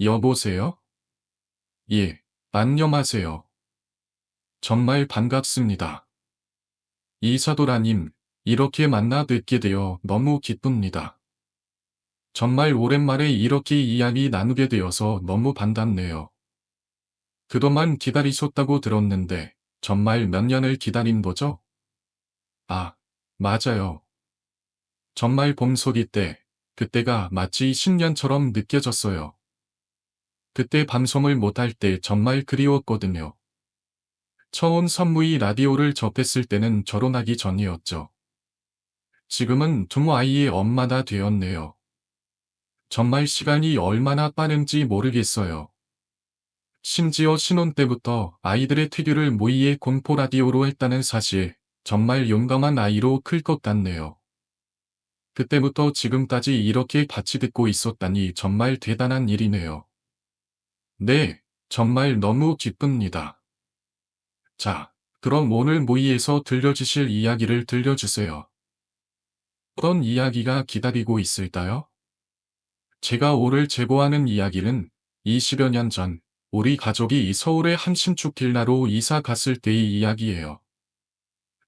여보세요? 예, 안녕하세요. 정말 반갑습니다. 이사도라님, 이렇게 만나 뵙게 되어 너무 기쁩니다. 정말 오랜만에 이렇게 이야기 나누게 되어서 너무 반갑네요. 그동안 기다리셨다고 들었는데, 정말 몇 년을 기다린 거죠? 아, 맞아요. 정말 봄소리 때, 그때가 마치 10년처럼 느껴졌어요. 그때 방송을 못할 때 정말 그리웠거든요. 처음 선무이 라디오를 접했을 때는 결혼하기 전이었죠. 지금은 두 아이의 엄마가 되었네요. 정말 시간이 얼마나 빠른지 모르겠어요. 심지어 신혼 때부터 아이들의 특유를 모이의 공포 라디오로 했다는 사실, 정말 용감한 아이로 클 것 같네요. 그때부터 지금까지 이렇게 같이 듣고 있었다니 정말 대단한 일이네요. 네, 정말 너무 기쁩니다. 자, 그럼 오늘 모이에서 들려주실 이야기를 들려주세요. 어떤 이야기가 기다리고 있을까요? 제가 오늘 제보하는 이야기는 20여 년 전, 우리 가족이 서울의 한 신축 빌라로 이사 갔을 때의 이야기예요.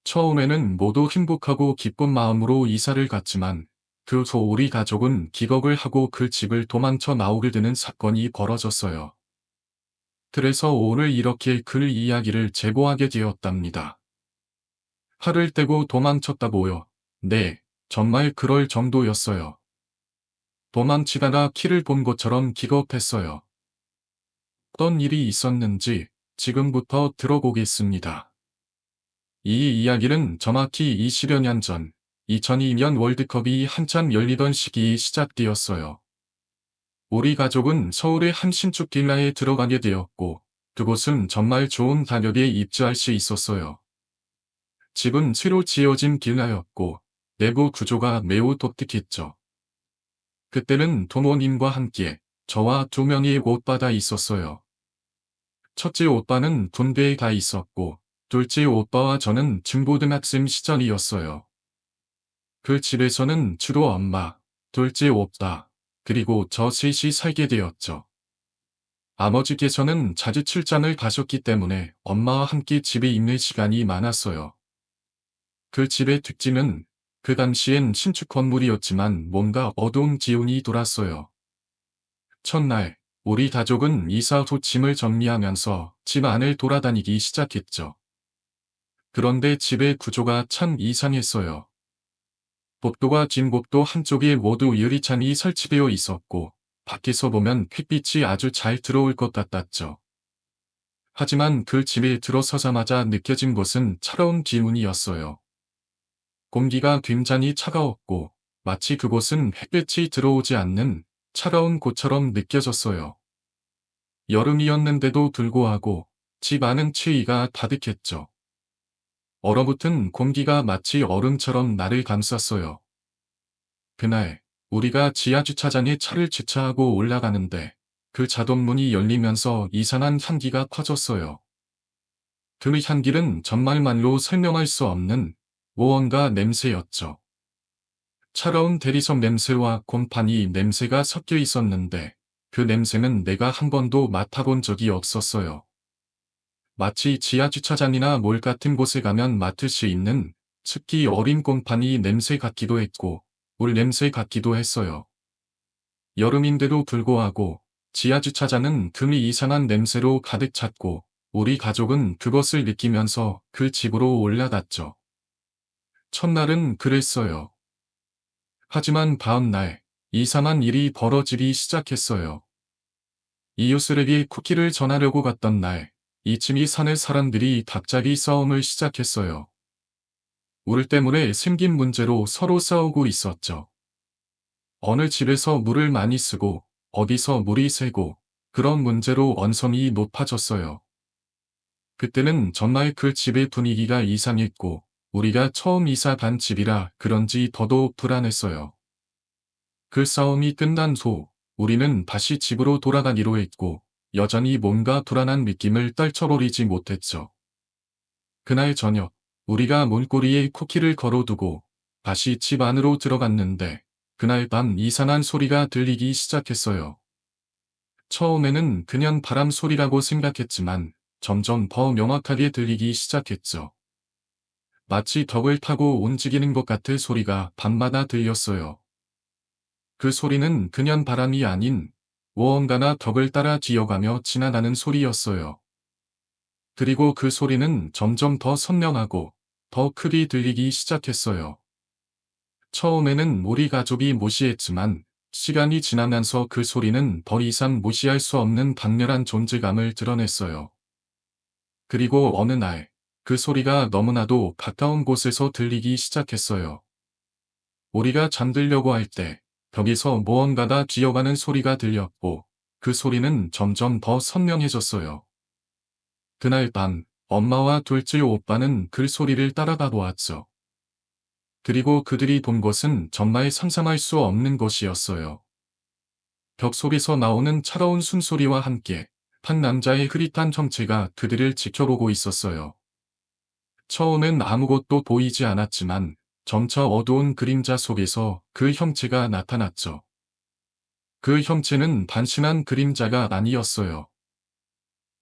처음에는 모두 행복하고 기쁜 마음으로 이사를 갔지만, 그 후 우리 가족은 기겁을 하고 그 집을 도망쳐 나오게 되는 사건이 벌어졌어요. 그래서 오늘 이렇게 그 이야기를 제보하게 되었답니다. 팔을 떼고 도망쳤다고요. 네, 정말 그럴 정도였어요. 도망치다가 키를 본 것처럼 기겁했어요. 어떤 일이 있었는지 지금부터 들어보겠습니다. 이 이야기는 정확히 20여 년 전, 2002년 월드컵이 한참 열리던 시기에 시작되었어요. 우리 가족은 서울의 한 신축 빌라에 들어가게 되었고, 그곳은 정말 좋은 가격에 입주할 수 있었어요. 집은 새로 지어진 빌라였고, 내부 구조가 매우 독특했죠. 그때는 부모님과 함께 저와 두 명의 오빠가 있었어요. 첫째 오빠는 군대에 가 있었고, 둘째 오빠와 저는 중고등학생 시절이었어요. 그 집에서는 주로 엄마, 둘째 오빠, 그리고 저 셋이 살게 되었죠. 아버지께서는 자주 출장을 가셨기 때문에 엄마와 함께 집에 있는 시간이 많았어요. 그 집의 특징은 그 당시엔 신축 건물이었지만 뭔가 어두운 기운이 돌았어요. 첫날, 우리 가족은 이사 후 짐을 정리하면서 집 안을 돌아다니기 시작했죠. 그런데 집의 구조가 참 이상했어요. 복도와 진복도 한쪽에 모두 유리창이 설치되어 있었고, 밖에서 보면 햇빛이 아주 잘 들어올 것 같았죠. 하지만 그 집에 들어서자마자 느껴진 것은 차가운 기운이었어요. 공기가 굉장히 차가웠고, 마치 그곳은 햇빛이 들어오지 않는 차가운 곳처럼 느껴졌어요. 여름이었는데도 불구하고 집 안은 추위가 가득했죠. 얼어붙은 공기가 마치 얼음처럼 나를 감쌌어요. 그날 우리가 지하 주차장에 차를 주차하고 올라가는데 그 자동문이 열리면서 이상한 향기가 퍼졌어요. 그 향기는 정말말로 설명할 수 없는 무언가 냄새였죠. 차가운 대리석 냄새와 곰팡이 냄새가 섞여 있었는데 그 냄새는 내가 한 번도 맡아본 적이 없었어요. 마치 지하 주차장이나 몰 같은 곳에 가면 맡을 수 있는 특히 어린 곰팡이 냄새 같기도 했고 물 냄새 같기도 했어요. 여름인데도 불구하고 지하 주차장은 금이 이상한 냄새로 가득 찼고 우리 가족은 그것을 느끼면서 그 집으로 올라갔죠. 첫날은 그랬어요. 하지만 다음날 이상한 일이 벌어지기 시작했어요. 이웃들에게 쿠키를 전하려고 갔던 날, 이층이 사는 사람들이 갑자기 싸움을 시작했어요. 물 때문에 생긴 문제로 서로 싸우고 있었죠. 어느 집에서 물을 많이 쓰고 어디서 물이 새고 그런 문제로 언성이 높아졌어요. 그때는 정말 그 집의 분위기가 이상했고 우리가 처음 이사 간 집이라 그런지 더더욱 불안했어요. 그 싸움이 끝난 후 우리는 다시 집으로 돌아가기로 했고 여전히 뭔가 불안한 느낌을 떨쳐버리지 못했죠. 그날 저녁 우리가 문고리에 쿠키를 걸어두고 다시 집 안으로 들어갔는데 그날 밤 이상한 소리가 들리기 시작했어요. 처음에는 그냥 바람 소리라고 생각했지만 점점 더 명확하게 들리기 시작했죠. 마치 덕을 타고 움직이는 것 같은 소리가 밤마다 들렸어요. 그 소리는 그냥 바람이 아닌 무언가가 덕을 따라 기어가며 지나가는 소리였어요. 그리고 그 소리는 점점 더 선명하고 더 크게 들리기 시작했어요. 처음에는 우리 가족이 무시했지만 시간이 지나면서 그 소리는 더 이상 무시할 수 없는 강렬한 존재감을 드러냈어요. 그리고 어느 날, 그 소리가 너무나도 가까운 곳에서 들리기 시작했어요. 우리가 잠들려고 할 때, 벽에서 무언가가 기어가는 소리가 들렸고, 그 소리는 점점 더 선명해졌어요. 그날 밤, 엄마와 둘째 오빠는 그 소리를 따라가 보았죠. 그리고 그들이 본 것은 정말 상상할 수 없는 것이었어요. 벽 속에서 나오는 차가운 숨소리와 함께 한 남자의 흐릿한 형체가 그들을 지켜보고 있었어요. 처음엔 아무것도 보이지 않았지만 점차 어두운 그림자 속에서 그 형체가 나타났죠. 그 형체는 단순한 그림자가 아니었어요.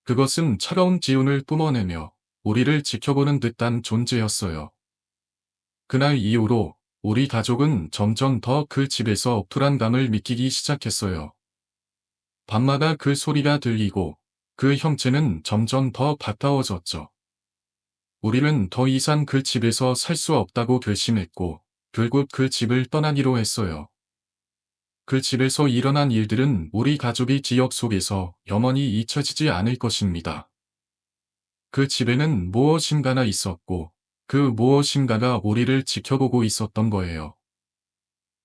그것은 차가운 기운을 뿜어내며 우리를 지켜보는 듯한 존재였어요. 그날 이후로 우리 가족은 점점 더 그 집에서 불안감을 느끼기 시작했어요. 밤마다 그 소리가 들리고 그 형체는 점점 더 가까워졌죠. 우리는 더 이상 그 집에서 살 수 없다고 결심했고 결국 그 집을 떠나기로 했어요. 그 집에서 일어난 일들은 우리 가족의 기억 속에서 영원히 잊혀지지 않을 것입니다. 그 집에는 무엇인가가 있었고 그 무엇인가가 우리를 지켜보고 있었던 거예요.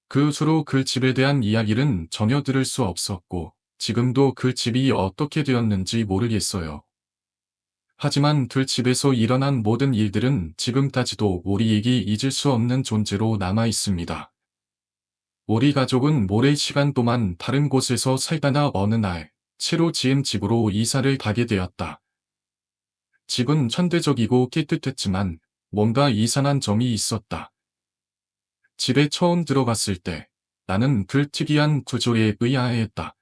그 후로 그 집에 대한 이야기는 전혀 들을 수 없었고 지금도 그 집이 어떻게 되었는지 모르겠어요. 하지만 그 집에서 일어난 모든 일들은 지금까지도 우리에게 잊을 수 없는 존재로 남아 있습니다. 우리 가족은 오랜 시간 동안 다른 곳에서 살다가 어느 날 새로 지은 집으로 이사를 가게 되었다. 집은 현대적이고 깨끗했지만 뭔가 이상한 점이 있었다. 집에 처음 들어갔을 때 나는 그 특이한 구조에 의아해했다.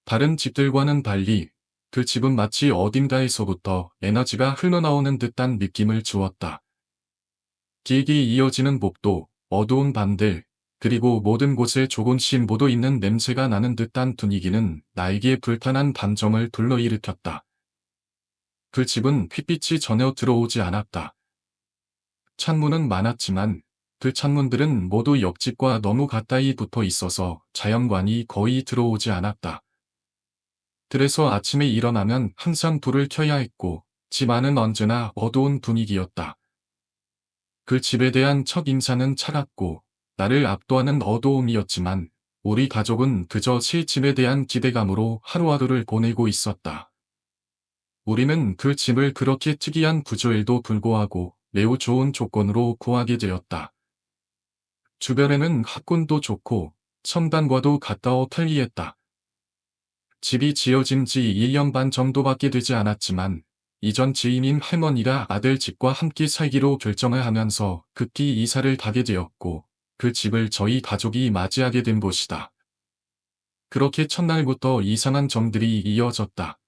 다른 집들과는 달리 그 집은 마치 어딘가에서부터 에너지가 흘러나오는 듯한 느낌을 주었다. 길게 이어지는 복도, 어두운 방들, 그리고 모든 곳에 조금씩 묻어 있는 냄새가 나는 듯한 분위기는 나에게 불편한 감정을 불러일으켰다. 그 집은 햇빛이 전혀 들어오지 않았다. 창문은 많았지만 그 창문들은 모두 옆집과 너무 가까이 붙어 있어서 자연광이 거의 들어오지 않았다. 그래서 아침에 일어나면 항상 불을 켜야 했고 집 안은 언제나 어두운 분위기였다. 그 집에 대한 첫 인상은 차갑고 나를 압도하는 어두움이었지만 우리 가족은 그저 새 집에 대한 기대감으로 하루하루를 보내고 있었다. 우리는 그 집을 그렇게 특이한 구조에도 불구하고 매우 좋은 조건으로 구하게 되었다. 주변에는 학군도 좋고 첨단과도 가까워 편리했다. 집이 지어진 지 1년 반 정도밖에 되지 않았지만 이전 지인인 할머니가 아들 집과 함께 살기로 결정을 하면서 급히 이사를 가게 되었고 그 집을 저희 가족이 맞이하게 된 곳이다. 그렇게 첫날부터 이상한 점들이 이어졌다.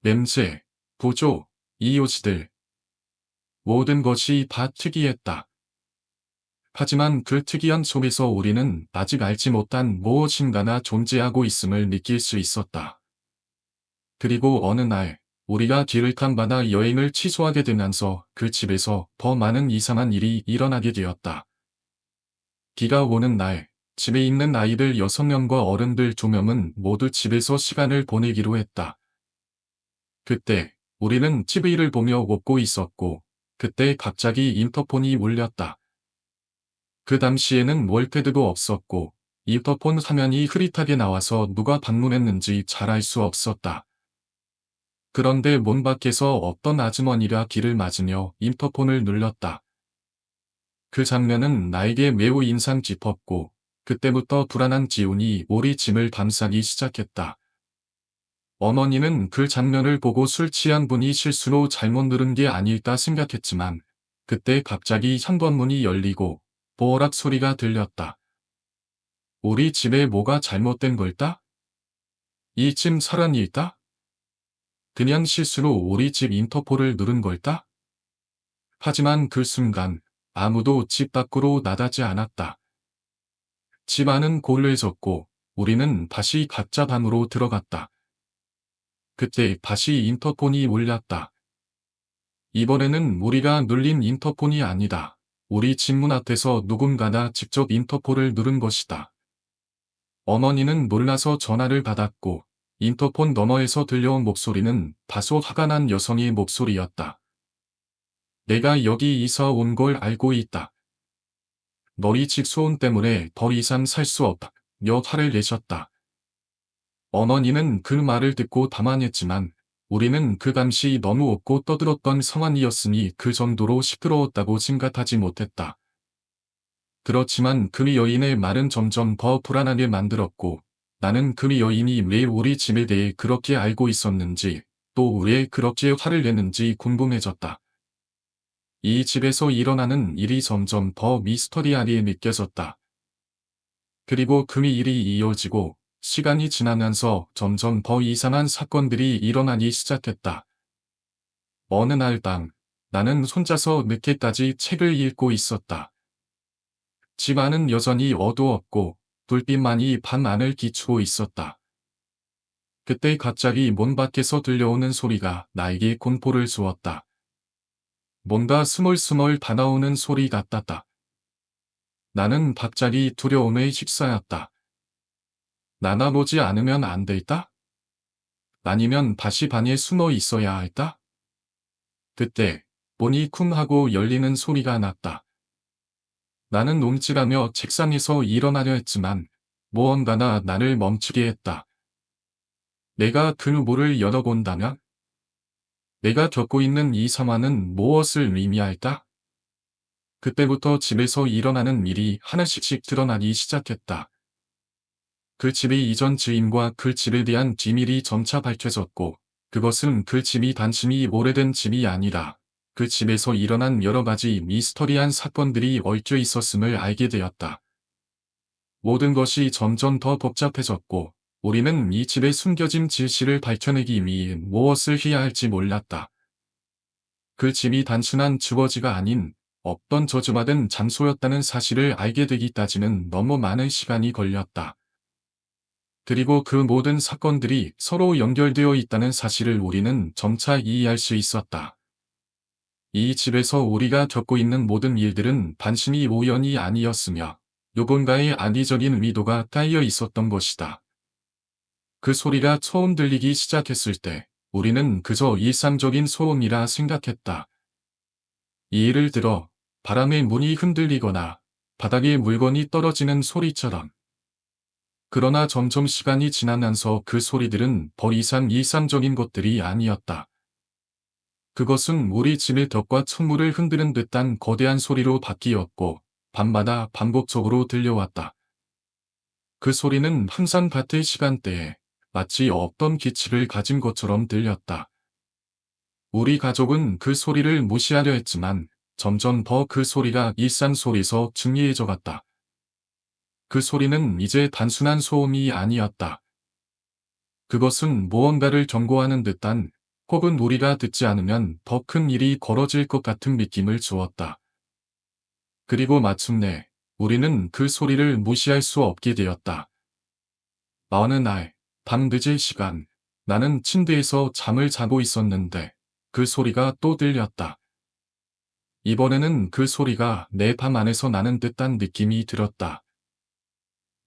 냄새, 구조, 이웃들, 모든 것이 다 특이했다. 하지만 그 특이한 속에서 우리는 아직 알지 못한 무엇인가가 존재하고 있음을 느낄 수 있었다. 그리고 어느 날, 우리가 계획한 바다 여행을 취소하게 되면서 그 집에서 더 많은 이상한 일이 일어나게 되었다. 비가 오는 날, 집에 있는 아이들 6명과 어른들 2명은 모두 집에서 시간을 보내기로 했다. 그때, 우리는 TV를 보며 웃고 있었고, 그때 갑자기 인터폰이 울렸다. 그 당시에는 월패드도 없었고, 인터폰 화면이 흐릿하게 나와서 누가 방문했는지 잘 알 수 없었다. 그런데 문 밖에서 어떤 아주머니가 길을 맞으며 인터폰을 눌렀다. 그 장면은 나에게 매우 인상 깊었고, 그때부터 불안한 기운이 우리 짐을 감싸기 시작했다. 어머니는 그 장면을 보고 술 취한 분이 실수로 잘못 누른 게 아닐까 생각했지만, 그때 갑자기 현관문이 열리고, 보어락 소리가 들렸다. 우리 집에 뭐가 잘못된 걸까? 이쯤 사람이 있다? 그냥 실수로 우리 집 인터폰을 누른 걸까? 하지만 그 순간 아무도 집 밖으로 나가지 않았다. 집 안은 고요해졌고 우리는 다시 각자 방으로 들어갔다. 그때 다시 인터폰이 울렸다. 이번에는 우리가 눌린 인터폰이 아니다. 우리 집 문 앞에서 누군가가 직접 인터폰을 누른 것이다. 어머니는 놀라서 전화를 받았고 인터폰 너머에서 들려온 목소리는 다소 화가 난 여성의 목소리였다. 내가 여기 이사 온 걸 알고 있다. 너희 집 소음 때문에 더 이상 살 수 없다. 며 화를 내셨다. 어머니는 그 말을 듣고 담안했지만 우리는 그 당시 너무 웃고 떠들었던 상황이었으니 그 정도로 시끄러웠다고 생각하지 못했다. 그렇지만 그 여인의 말은 점점 더 불안하게 만들었고 나는 그 여인이 왜 우리 집에 대해 그렇게 알고 있었는지 또 왜 그렇게 화를 내는지 궁금해졌다. 이 집에서 일어나는 일이 점점 더 미스터리하게 느껴졌다. 그리고 그 일이 이어지고 시간이 지나면서 점점 더 이상한 사건들이 일어나기 시작했다. 어느 날 밤, 나는 혼자서 늦게까지 책을 읽고 있었다. 집 안은 여전히 어두웠고 불빛만이 방 안을 비추고 있었다. 그때 갑자기 문 밖에서 들려오는 소리가 나에게 공포를 주었다. 뭔가 스멀스멀 다가오는 소리 같았다. 나는 갑자기 두려움에 휩싸였다. 나가보지 않으면 안 될까? 아니면 다시 방에 숨어 있어야 할까? 그때 문이 쿵 하고 열리는 소리가 났다. 나는 움찔하며 책상에서 일어나려 했지만 무언가가 나를 멈추게 했다. 내가 그 문을 열어본다면? 내가 겪고 있는 이 상황은 무엇을 의미할까? 그때부터 집에서 일어나는 일이 하나씩씩 드러나기 시작했다. 그 집의 이전 주인과 그 집에 대한 비밀이 점차 밝혀졌고 그것은 그 집이 단순히 오래된 집이 아니라 그 집에서 일어난 여러 가지 미스터리한 사건들이 얽혀 있었음을 알게 되었다. 모든 것이 점점 더 복잡해졌고 우리는 이 집의 숨겨진 진실을 밝혀내기 위해 무엇을 해야 할지 몰랐다. 그 집이 단순한 주거지가 아닌 없던 저주받은 장소였다는 사실을 알게 되기까지는 너무 많은 시간이 걸렸다. 그리고 그 모든 사건들이 서로 연결되어 있다는 사실을 우리는 점차 이해할 수 있었다. 이 집에서 우리가 겪고 있는 모든 일들은 단순히 우연이 아니었으며 누군가의 악의적인 의도가 깔려 있었던 것이다. 그 소리가 처음 들리기 시작했을 때 우리는 그저 일상적인 소음이라 생각했다. 예를 들어 바람에 문이 흔들리거나 바닥에 물건이 떨어지는 소리처럼. 그러나 점점 시간이 지나면서 그 소리들은 더 이상 일상적인 것들이 아니었다. 그것은 우리 집의 벽과 천물을 흔드는 듯한 거대한 소리로 바뀌었고 밤마다 반복적으로 들려왔다. 그 소리는 항상 같은 시간대에 마치 없던 기치를 가진 것처럼 들렸다. 우리 가족은 그 소리를 무시하려 했지만 점점 더 그 소리가 일상 속에서 중요해져 갔다. 그 소리는 이제 단순한 소음이 아니었다. 그것은 무언가를 경고하는 듯한 혹은 우리가 듣지 않으면 더 큰 일이 벌어질 것 같은 느낌을 주었다. 그리고 마침내 우리는 그 소리를 무시할 수 없게 되었다. 어느 날, 밤 늦은 시간, 나는 침대에서 잠을 자고 있었는데 그 소리가 또 들렸다. 이번에는 그 소리가 내 방 안에서 나는 듯한 느낌이 들었다.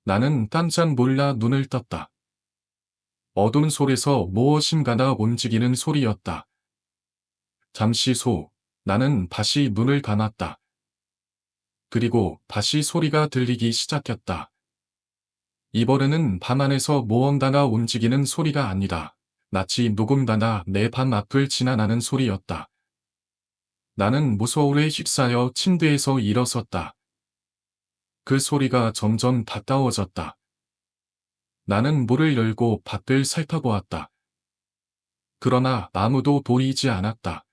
나는 깜짝 놀라 눈을 떴다. 어두운 속에서 무엇인가가 움직이는 소리였다. 잠시 후, 나는 다시 눈을 감았다. 그리고 다시 소리가 들리기 시작했다. 이번에는 방 안에서 무언가가 움직이는 소리가 아니라 마치 누군가가 내 방 앞을 지나가는 소리였다. 나는 무서움에 휩싸여 침대에서 일어섰다. 그 소리가 점점 가까워졌다. 나는 문을 열고 밖을 살펴보았다. 그러나 아무도 보이지 않았다.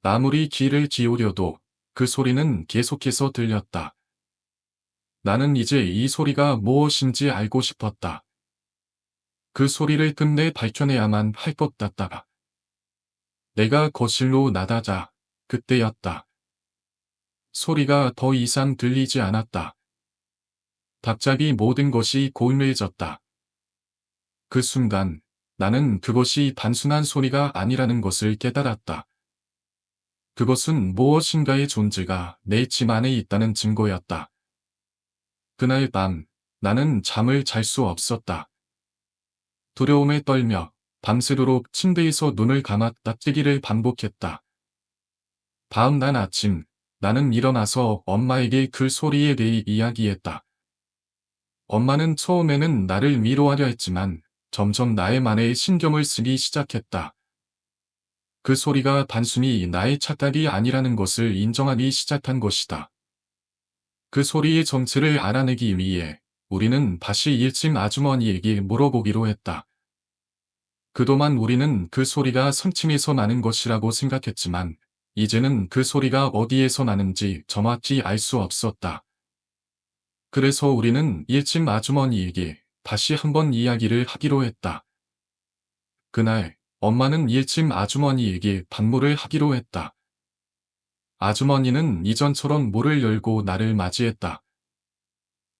아무리 귀를 기울여도 그 소리는 계속해서 들렸다. 나는 이제 이 소리가 무엇인지 알고 싶었다. 그 소리를 끝내 밝혀내야만 할 것 같다가 내가 거실로 나가자 그때였다. 소리가 더 이상 들리지 않았다. 갑자기 모든 것이 고요해졌다. 그 순간 나는 그것이 단순한 소리가 아니라는 것을 깨달았다. 그것은 무엇인가의 존재가 내 집 안에 있다는 증거였다. 그날 밤 나는 잠을 잘 수 없었다. 두려움에 떨며 밤새도록 침대에서 눈을 감았다 뜨기를 반복했다. 다음 날 아침 나는 일어나서 엄마에게 그 소리에 대해 이야기했다. 엄마는 처음에는 나를 위로하려 했지만 점점 나의 말에 신경을 쓰기 시작했다. 그 소리가 단순히 나의 착각이 아니라는 것을 인정하기 시작한 것이다. 그 소리의 정체를 알아내기 위해 우리는 다시 1층 아주머니에게 물어보기로 했다. 그동안 우리는 그 소리가 3층에서 나는 것이라고 생각했지만 이제는 그 소리가 어디에서 나는지 정확히 알 수 없었다. 그래서 우리는 1층 아주머니에게 다시 한번 이야기를 하기로 했다. 그날 엄마는 1층 아주머니에게 반모를 하기로 했다. 아주머니는 이전처럼 문을 열고 나를 맞이했다.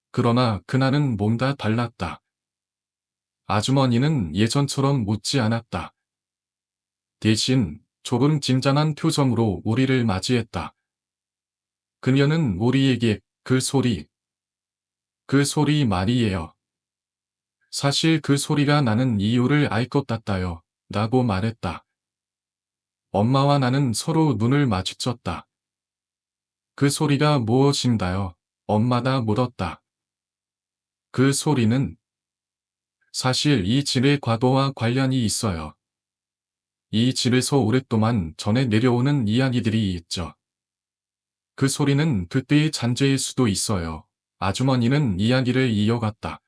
그러나 그날은 뭔가 달랐다. 아주머니는 예전처럼 묻지 않았다. 대신 조금 진짠한 표정으로 우리를 맞이했다. 그녀는 우리에게 그 소리 말이에요. 사실 그 소리가 나는 이유를 알 것 같아요. 라고 말했다. 엄마와 나는 서로 눈을 마주쳤다. 그 소리가 무엇인가요? 엄마가 물었다. 그 소리는 사실 이 집의 과거와 관련이 있어요. 이 집에서 오랫동안 전해 내려오는 이야기들이 있죠. 그 소리는 그때의 잔재일 수도 있어요. 아주머니는 이야기를 이어갔다.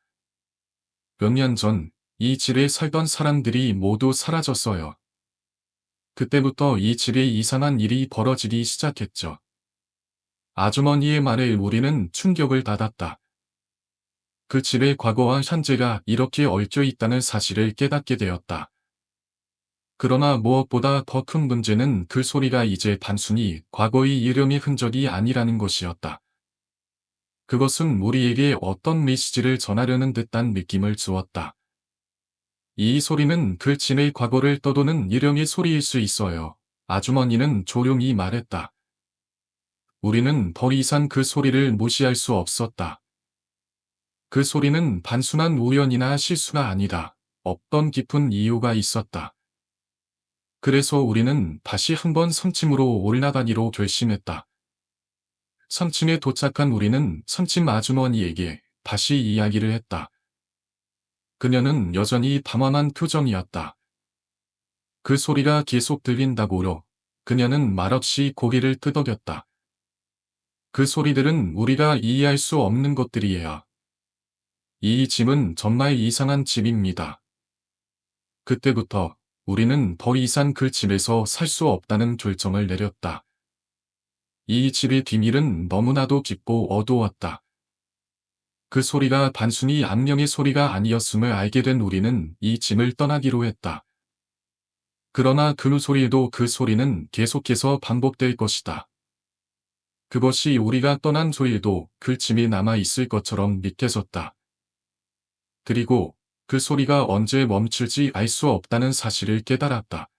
몇 년 전, 이 집에 살던 사람들이 모두 사라졌어요. 그때부터 이 집에 이상한 일이 벌어지기 시작했죠. 아주머니의 말에 우리는 충격을 받았다. 그 집의 과거와 현재가 이렇게 얽혀 있다는 사실을 깨닫게 되었다. 그러나 무엇보다 더 큰 문제는 그 소리가 이제 단순히 과거의 이름의 흔적이 아니라는 것이었다. 그것은 우리에게 어떤 메시지를 전하려는 듯한 느낌을 주었다. 이 소리는 그 집의 과거를 떠도는 이름의 소리일 수 있어요. 아주머니는 조용히 말했다. 우리는 더 이상 그 소리를 무시할 수 없었다. 그 소리는 단순한 우연이나 실수가 아니다. 없던 깊은 이유가 있었다. 그래서 우리는 다시 한번 3층으로 올라가기로 결심했다. 3층에 도착한 우리는 3층 아주머니에게 다시 이야기를 했다. 그녀는 여전히 담담한 표정이었다. 그 소리가 계속 들린다고요. 그녀는 말없이 고개를 끄덕였다. 그 소리들은 우리가 이해할 수 없는 것들이에요. 이 집은 정말 이상한 집입니다. 그때부터 우리는 더 이상 그 집에서 살 수 없다는 결정을 내렸다. 이 집의 비밀은 너무나도 깊고 어두웠다. 그 소리가 단순히 악령의 소리가 아니었음을 알게 된 우리는 이 집을 떠나기로 했다. 그러나 그 소리에도 그 소리는 계속해서 반복될 것이다. 그것이 우리가 떠난 후에도 그 집이 남아 있을 것처럼 믿겨졌다. 그리고 그 소리가 언제 멈출지 알 수 없다는 사실을 깨달았다.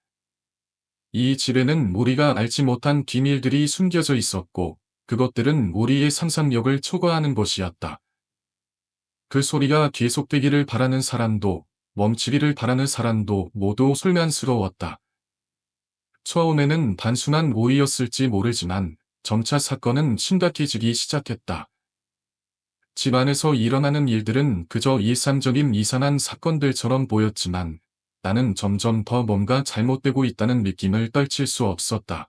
이 집에는 우리가 알지 못한 비밀들이 숨겨져 있었고, 그것들은 우리의 상상력을 초과하는 것이었다. 그 소리가 계속되기를 바라는 사람도, 멈추기를 바라는 사람도 모두 술만스러웠다. 처음에는 단순한 오해였을지 모르지만, 점차 사건은 심각해지기 시작했다. 집 안에서 일어나는 일들은 그저 일상적인 이상한 사건들처럼 보였지만 나는 점점 더 뭔가 잘못되고 있다는 느낌을 떨칠 수 없었다.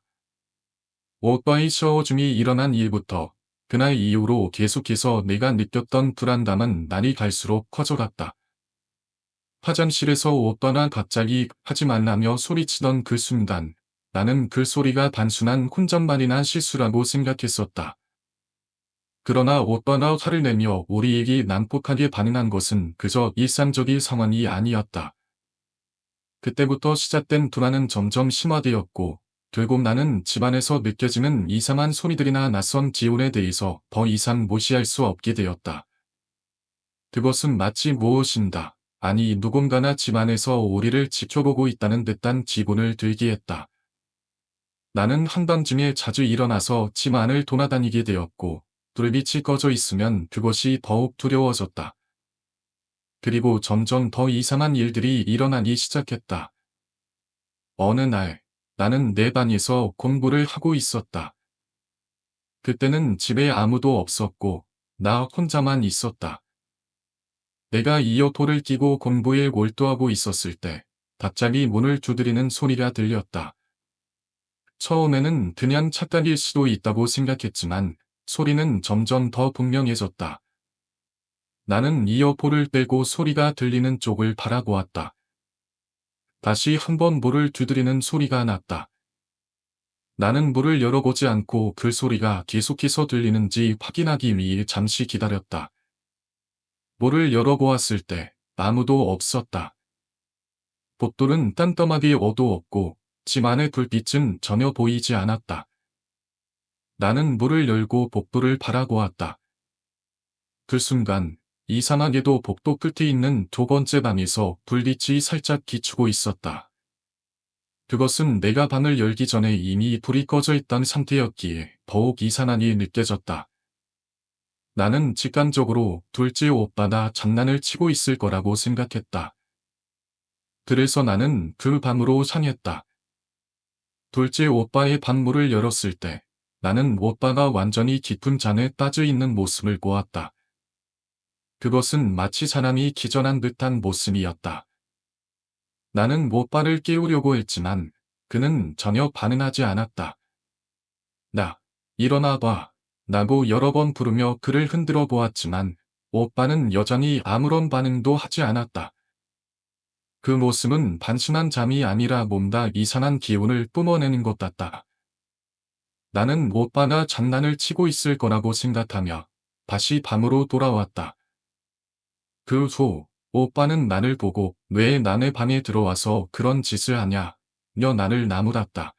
오빠의 샤워 중에 일어난 일부터 그날 이후로 계속해서 내가 느꼈던 불안감은 날이 갈수록 커져갔다. 화장실에서 오빠가 갑자기 하지 말라며 소리치던 그 순간 나는 그 소리가 단순한 혼잣말이나 실수라고 생각했었다. 그러나 오빠가 화를 내며 우리에게 난폭하게 반응한 것은 그저 일상적인 상황이 아니었다. 그때부터 시작된 불안은 점점 심화되었고, 결국 나는 집안에서 느껴지는 이상한 소리들이나 낯선 기운에 대해서 더 이상 무시할 수 없게 되었다. 그것은 마치 무엇인가, 아니 누군가나 집안에서 우리를 지켜보고 있다는 듯한 기분을 들게 했다. 나는 한밤중에 자주 일어나서 집 안을 돌아다니게 되었고, 불빛이 꺼져 있으면 그것이 더욱 두려워졌다. 그리고 점점 더 이상한 일들이 일어나기 시작했다. 어느 날, 나는 내 방에서 공부를 하고 있었다. 그때는 집에 아무도 없었고, 나 혼자만 있었다. 내가 이어폰을 끼고 공부에 몰두하고 있었을 때, 갑자기 문을 두드리는 소리가 들렸다. 처음에는 그냥 착각일 수도 있다고 생각했지만, 소리는 점점 더 분명해졌다. 나는 이어폰을 빼고 소리가 들리는 쪽을 바라보았다. 다시 한번 문을 두드리는 소리가 났다. 나는 문을 열어보지 않고 그 소리가 계속해서 들리는지 확인하기 위해 잠시 기다렸다. 문을 열어보았을 때 아무도 없었다. 복도는 깜깜하게 어두웠고 집 안의 불빛은 전혀 보이지 않았다. 나는 문을 열고 복도를 바라보았다. 그 순간 이상하게도 복도 끝에 있는 두 번째 방에서 불빛이 살짝 비추고 있었다. 그것은 내가 방을 열기 전에 이미 불이 꺼져 있던 상태였기에 더욱 이상하게 느껴졌다. 나는 직감적으로 둘째 오빠가 장난을 치고 있을 거라고 생각했다. 그래서 나는 그 방으로 향했다. 둘째 오빠의 방문을 열었을 때 나는 오빠가 완전히 깊은 잠에 빠져 있는 모습을 보았다. 그것은 마치 사람이 기절한 듯한 모습이었다. 나는 오빠를 깨우려고 했지만 그는 전혀 반응하지 않았다. 나, 일어나 봐. 라고 여러 번 부르며 그를 흔들어 보았지만 오빠는 여전히 아무런 반응도 하지 않았다. 그 모습은 단순한 잠이 아니라 뭔가 이상한 기운을 뿜어내는 것 같다. 나는 오빠가 장난을 치고 있을 거라고 생각하며 다시 방으로 돌아왔다. 그 후, 오빠는 나를 보고 왜 남의 방에 들어와서 그런 짓을 하냐, 며 나를 나무랐다.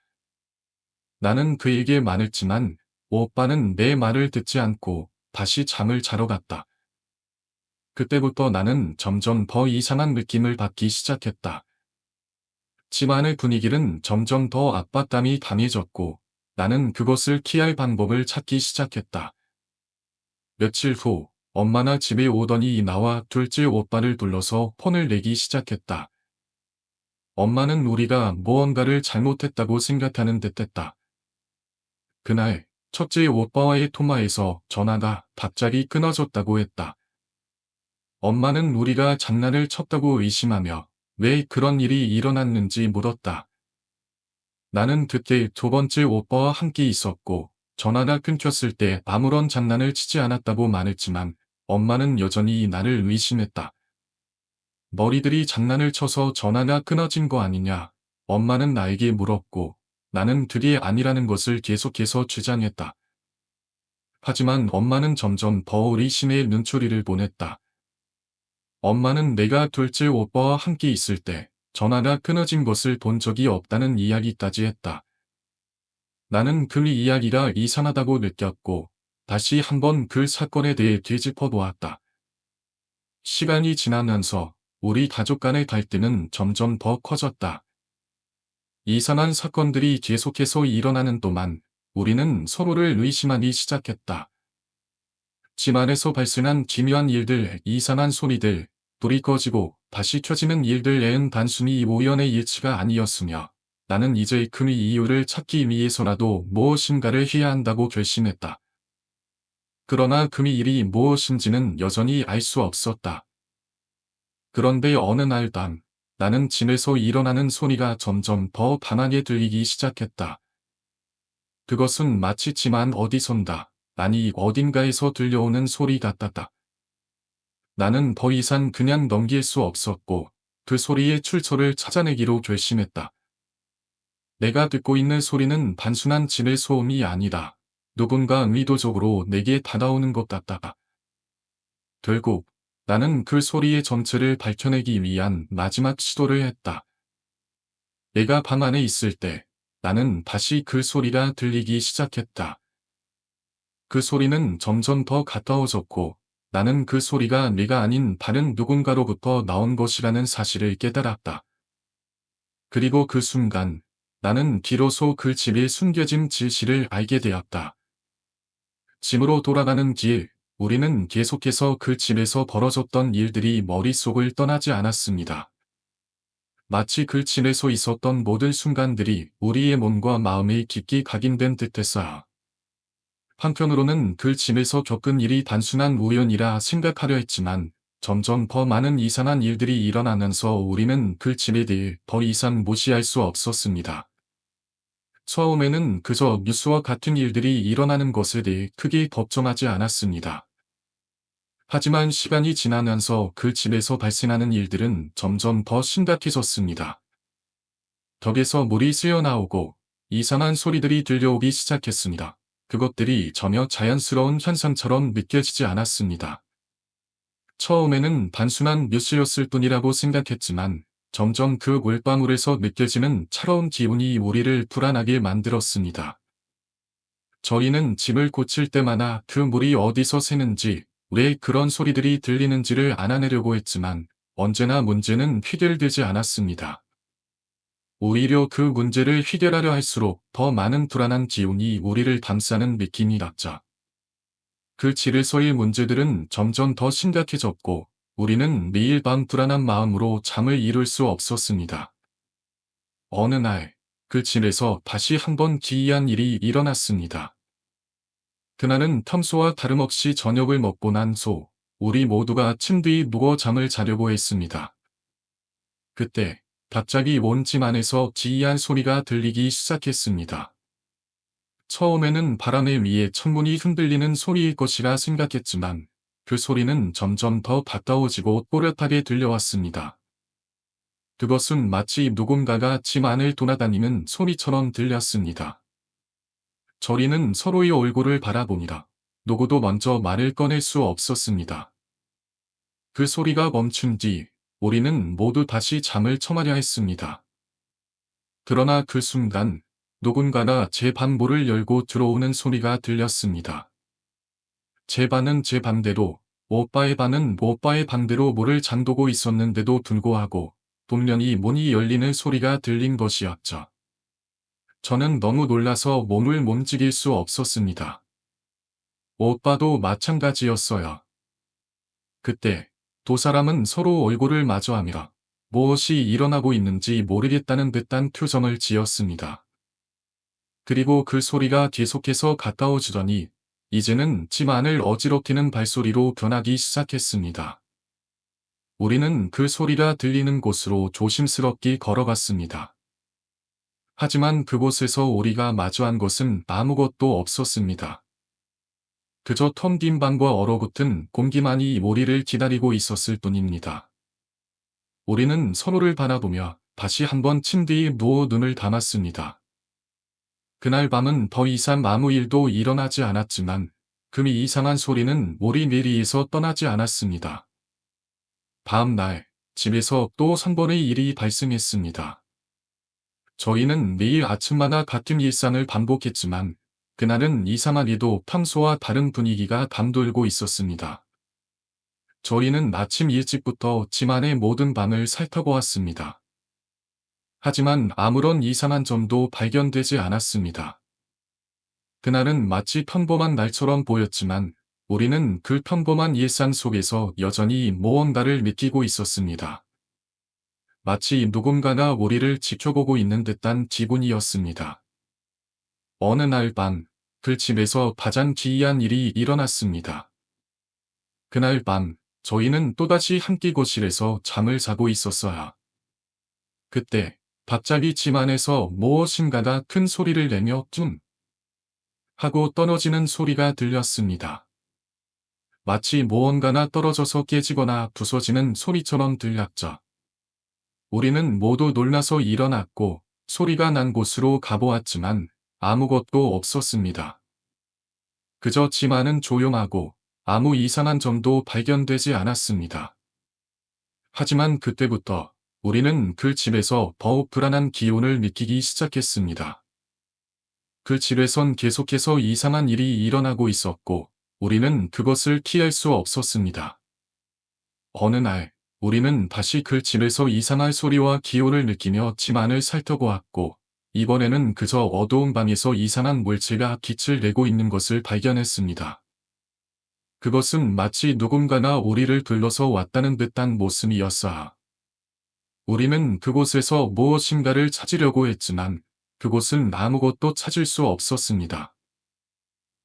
나는 그에게 말했지만 오빠는 내 말을 듣지 않고 다시 잠을 자러 갔다. 그때부터 나는 점점 더 이상한 느낌을 받기 시작했다. 집안의 분위기는 점점 더 압박감이 강해졌고 나는 그것을 피할 방법을 찾기 시작했다. 며칠 후 엄마나 집에 오더니 나와 둘째 오빠를 불러서 혼을 내기 시작했다. 엄마는 우리가 무언가를 잘못했다고 생각하는 듯했다. 그날 첫째 오빠와의 통화에서 전화가 갑자기 끊어졌다고 했다. 엄마는 우리가 장난을 쳤다고 의심하며 왜 그런 일이 일어났는지 물었다. 나는 그때 두 번째 오빠와 함께 있었고 전화가 끊겼을 때 아무런 장난을 치지 않았다고 말했지만 엄마는 여전히 나를 의심했다. 너희들이 장난을 쳐서 전화가 끊어진 거 아니냐? 엄마는 나에게 물었고 나는 그게 아니라는 것을 계속해서 주장했다. 하지만 엄마는 점점 더 의심의 눈초리를 보냈다. 엄마는 내가 둘째 오빠와 함께 있을 때 전화가 끊어진 것을 본 적이 없다는 이야기까지 했다. 나는 그 이야기가 이상하다고 느꼈고 다시 한번 그 사건에 대해 되짚어 보았다. 시간이 지나면서 우리 가족 간의 갈등은 점점 더 커졌다. 이상한 사건들이 계속해서 일어나는 동안 우리는 서로를 의심하기 시작했다. 집안에서 발생한 기묘한 일들, 이상한 소리들, 불이 꺼지고 다시 켜지는 일들 외엔 단순히 우연의 일치가 아니었으며 나는 이제 그 이유를 찾기 위해서라도 무엇인가를 해야 한다고 결심했다. 그러나 그 일이 무엇인지는 여전히 알 수 없었다. 그런데 어느 날 밤, 나는 집에서 일어나는 소리가 점점 더 강하게 들리기 시작했다. 그것은 마치 집 안 어디선가, 아니 어딘가에서 들려오는 소리 같았다. 나는 더 이상 그냥 넘길 수 없었고 그 소리의 출처를 찾아내기로 결심했다. 내가 듣고 있는 소리는 단순한 집의 소음이 아니다. 누군가 의도적으로 내게 다가오는 것 같다가 결국 나는 그 소리의 정체를 밝혀내기 위한 마지막 시도를 했다. 내가 방 안에 있을 때 나는 다시 그 소리가 들리기 시작했다. 그 소리는 점점 더 가까워졌고 나는 그 소리가 내가 아닌 다른 누군가로부터 나온 것이라는 사실을 깨달았다. 그리고 그 순간 나는 비로소 그 집의 숨겨진 진실을 알게 되었다. 집으로 돌아가는 길, 우리는 계속해서 그 집에서 벌어졌던 일들이 머릿속을 떠나지 않았습니다. 마치 그 집에서 있었던 모든 순간들이 우리의 몸과 마음에 깊이 각인된 듯했어요. 한편으로는 그 집에서 겪은 일이 단순한 우연이라 생각하려 했지만 점점 더 많은 이상한 일들이 일어나면서 우리는 그 집에 대해 더 이상 무시할 수 없었습니다. 처음에는 그저 뉴스와 같은 일들이 일어나는 것에 대해 크게 걱정하지 않았습니다. 하지만 시간이 지나면서 그 집에서 발생하는 일들은 점점 더 심각해졌습니다. 벽에서 물이 새어나오고 이상한 소리들이 들려오기 시작했습니다. 그것들이 전혀 자연스러운 현상처럼 느껴지지 않았습니다. 처음에는 단순한 뉴스였을 뿐이라고 생각했지만 점점 그 물방울에서 느껴지는 차가운 기운이 우리를 불안하게 만들었습니다. 저희는 집을 고칠 때마다 그 물이 어디서 새는지, 왜 그런 소리들이 들리는지를 알아내려고 했지만 언제나 문제는 해결되지 않았습니다. 오히려 그 문제를 해결하려 할수록 더 많은 불안한 기운이 우리를 감싸는 느낌이었죠. 그 집에서의 문제들은 점점 더 심각해졌고 우리는 매일 밤 불안한 마음으로 잠을 이룰 수 없었습니다. 어느 날, 그 집에서 다시 한번 기이한 일이 일어났습니다. 그날은 평소와 다름없이 저녁을 먹고 난 우리 모두가 침대에 누워 잠을 자려고 했습니다. 그때 갑자기 온 집 안에서 기이한 소리가 들리기 시작했습니다. 처음에는 바람에 의해 창문이 흔들리는 소리일 것이라 생각했지만 그 소리는 점점 더 가까워지고 또렷하게 들려왔습니다. 그것은 마치 누군가가 집 안을 돌아다니는 소리처럼 들렸습니다. 저희는 서로의 얼굴을 바라보니라 누구도 먼저 말을 꺼낼 수 없었습니다. 그 소리가 멈춘 뒤 우리는 모두 다시 잠을 청하려 했습니다. 그러나 그 순간 누군가가 제 방 문을 열고 들어오는 소리가 들렸습니다. 제 방은 제 방대로, 오빠의 방은 오빠의 방대로 문을 잠그고 있었는데도 불구하고 분명히 문이 열리는 소리가 들린 것이었죠. 저는 너무 놀라서 몸을 움직일 수 없었습니다. 오빠도 마찬가지였어요. 그때 두 사람은 서로 얼굴을 마주하며 무엇이 일어나고 있는지 모르겠다는 듯한 표정을 지었습니다. 그리고 그 소리가 계속해서 가까워지더니 이제는 집 안을 어지럽히는 발소리로 변하기 시작했습니다. 우리는 그 소리가 들리는 곳으로 조심스럽게 걸어갔습니다. 하지만 그곳에서 우리가 마주한 것은 아무것도 없었습니다. 그저 텅 빈 방과 얼어붙은 공기만이 우리를 기다리고 있었을 뿐입니다. 우리는 서로를 바라보며 다시 한번 침대에 누워 눈을 감았습니다. 그날 밤은 더 이상 아무 일도 일어나지 않았지만 그 이상한 소리는 우리 뇌리에서 떠나지 않았습니다. 다음 날, 집에서 또 한 번의 일이 발생했습니다. 저희는 매일 아침마다 같은 일상을 반복했지만 그날은 이상하게도 평소와 다른 분위기가 감돌고 있었습니다. 저희는 아침 일찍부터 집 안의 모든 방을 살펴보았습니다. 하지만 아무런 이상한 점도 발견되지 않았습니다. 그날은 마치 평범한 날처럼 보였지만 우리는 그 평범한 일상 속에서 여전히 무언가를 느끼고 있었습니다. 마치 누군가가 우리를 지켜보고 있는 듯한 기분이었습니다. 어느 날 밤, 그 집에서 가장 기이한 일이 일어났습니다. 그날 밤, 저희는 또다시 함께 거실에서 잠을 자고 있었어요. 그때 갑자기 집 안에서 무엇인가가 큰 소리를 내며 쭌 하고 떨어지는 소리가 들렸습니다. 마치 무언가가 떨어져서 깨지거나 부서지는 소리처럼 들렸죠. 우리는 모두 놀라서 일어났고 소리가 난 곳으로 가보았지만 아무것도 없었습니다. 그저 집 안은 조용하고 아무 이상한 점도 발견되지 않았습니다. 하지만 그때부터 우리는 그 집에서 더욱 불안한 기운을 느끼기 시작했습니다. 그 집에선 계속해서 이상한 일이 일어나고 있었고, 우리는 그것을 피할 수 없었습니다. 어느 날, 우리는 다시 그 집에서 이상한 소리와 기운을 느끼며 집 안을 살펴보았고, 이번에는 그저 어두운 방에서 이상한 물체가 빛을 내고 있는 것을 발견했습니다. 그것은 마치 누군가가 우리를 불러서 왔다는 듯한 모습이었어요. 우리는 그곳에서 무엇인가를 찾으려고 했지만 그곳은 아무것도 찾을 수 없었습니다.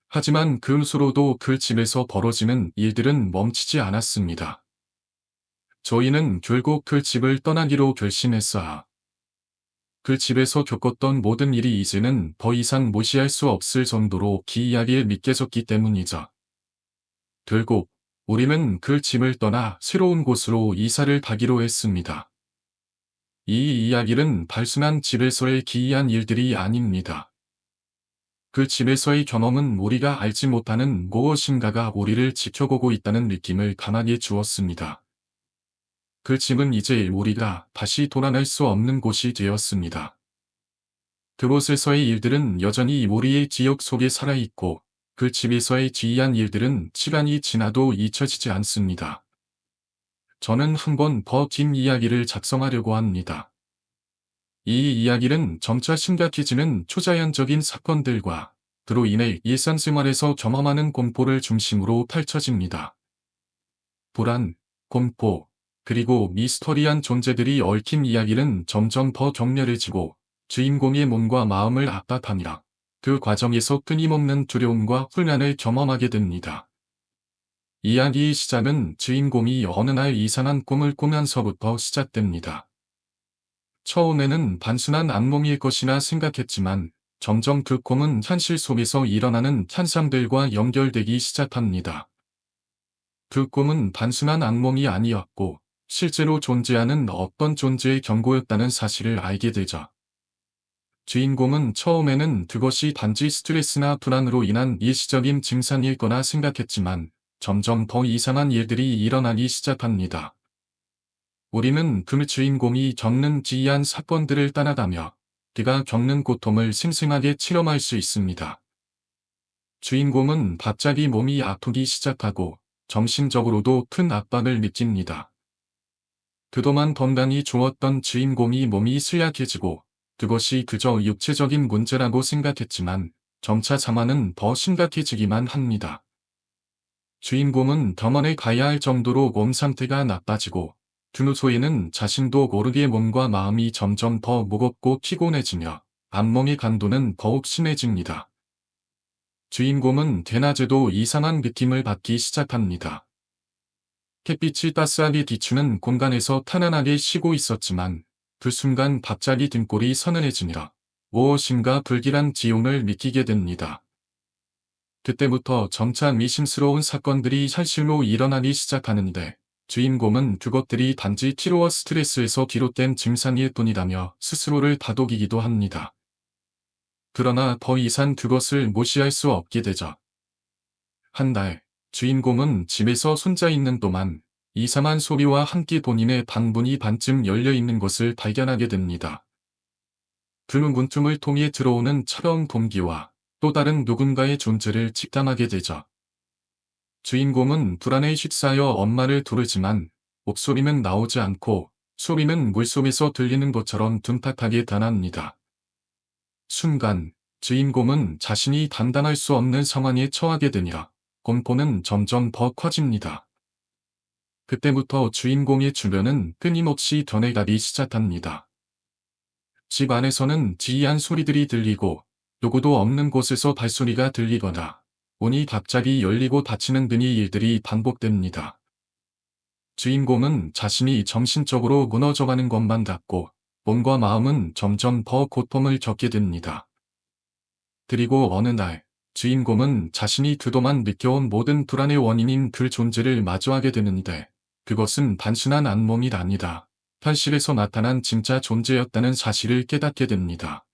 하지만 그 후로도 그 집에서 벌어지는 일들은 멈추지 않았습니다. 저희는 결국 그 집을 떠나기로 결심했어요. 그 집에서 겪었던 모든 일이 이제는 더 이상 무시할 수 없을 정도로 기이하게 믿겨졌기 때문이죠. 결국 우리는 그 집을 떠나 새로운 곳으로 이사를 가기로 했습니다. 이 이야기는 단순한 집에서의 기이한 일들이 아닙니다. 그 집에서의 경험은 우리가 알지 못하는 무엇인가가 우리를 지켜보고 있다는 느낌을 강하게 주었습니다. 그 집은 이제 우리가 다시 돌아갈 수 없는 곳이 되었습니다. 그곳에서의 일들은 여전히 우리의 기억 속에 살아있고, 그 집에서의 기이한 일들은 시간이 지나도 잊혀지지 않습니다. 저는 한 번 더 긴 이야기를 작성하려고 합니다. 이 이야기는 점차 심각해지는 초자연적인 사건들과 그로 인해 일상생활에서 경험하는 공포를 중심으로 펼쳐집니다. 불안, 공포, 그리고 미스터리한 존재들이 얽힌 이야기는 점점 더 격렬해지고 주인공의 몸과 마음을 압박하며 그 과정에서 끊임없는 두려움과 혼란을 경험하게 됩니다. 이야기의 시작은 주인공이 어느 날 이상한 꿈을 꾸면서부터 시작됩니다. 처음에는 단순한 악몽일 것이라 생각했지만 점점 그 꿈은 현실 속에서 일어나는 현상들과 연결되기 시작합니다. 그 꿈은 단순한 악몽이 아니었고 실제로 존재하는 어떤 존재의 경고였다는 사실을 알게 되죠. 주인공은 처음에는 그것이 단지 스트레스나 불안으로 인한 일시적인 증상일 거나 생각했지만 점점 더 이상한 일들이 일어나기 시작합니다. 우리는 그 주인공이 겪는 기이한 사건들을 따라가며 그가 겪는 고통을 생생하게 체험할 수 있습니다. 주인공은 갑자기 몸이 아프기 시작하고 정신적으로도 큰 압박을 느낍니다. 그동안 건강이 좋았던 주인공이 몸이 쇠약해지고 그것이 그저 육체적인 문제라고 생각했지만 점차 상황은 더 심각해지기만 합니다. 주인공은 병원에 가야 할 정도로 몸 상태가 나빠지고 그 후에는 자신도 모르게 몸과 마음이 점점 더 무겁고 피곤해지며 악몽의 강도는 더욱 심해집니다. 주인공은 대낮에도 이상한 느낌을 받기 시작합니다. 햇빛이 따스하게 비추는 공간에서 편안하게 쉬고 있었지만 그 순간 갑자기 등골이 서늘해지며 무엇인가 불길한 기운을 느끼게 됩니다. 그때부터 점차 미심스러운 사건들이 현실로 일어나기 시작하는데 주인공은 그것들이 단지 피로와 스트레스에서 비롯된 증상일 뿐이라며 스스로를 다독이기도 합니다. 그러나 더 이상 그것을 무시할 수 없게 되죠. 한 달, 주인공은 집에서 혼자 있는 동안 이상한 소리와 함께 본인의 방 문이 반쯤 열려 있는 것을 발견하게 됩니다. 그 문틈을 통해 들어오는 차가운 공기와 또 다른 누군가의 존재를 직감하게 되죠. 주인공은 불안에 휩싸여 엄마를 부르지만 목소리는 나오지 않고 소리는 물속에서 들리는 것처럼 둔탁하게 변합니다. 순간 주인공은 자신이 단단할 수 없는 상황에 처하게 되니라 공포는 점점 더 커집니다. 그때부터 주인공의 주변은 끊임없이 변해가기 시작합니다. 집 안에서는 기이한 소리들이 들리고 누구도 없는 곳에서 발소리가 들리거나 문이 갑자기 열리고 닫히는 등의 일들이 반복됩니다. 주인공은 자신이 정신적으로 무너져가는 것만 같고 몸과 마음은 점점 더 고통을 겪게 됩니다. 그리고 어느 날 주인공은 자신이 그동안 느껴온 모든 불안의 원인인 그 존재를 마주하게 되는데 그것은 단순한 악몽이 아니다. 현실에서 나타난 진짜 존재였다는 사실을 깨닫게 됩니다.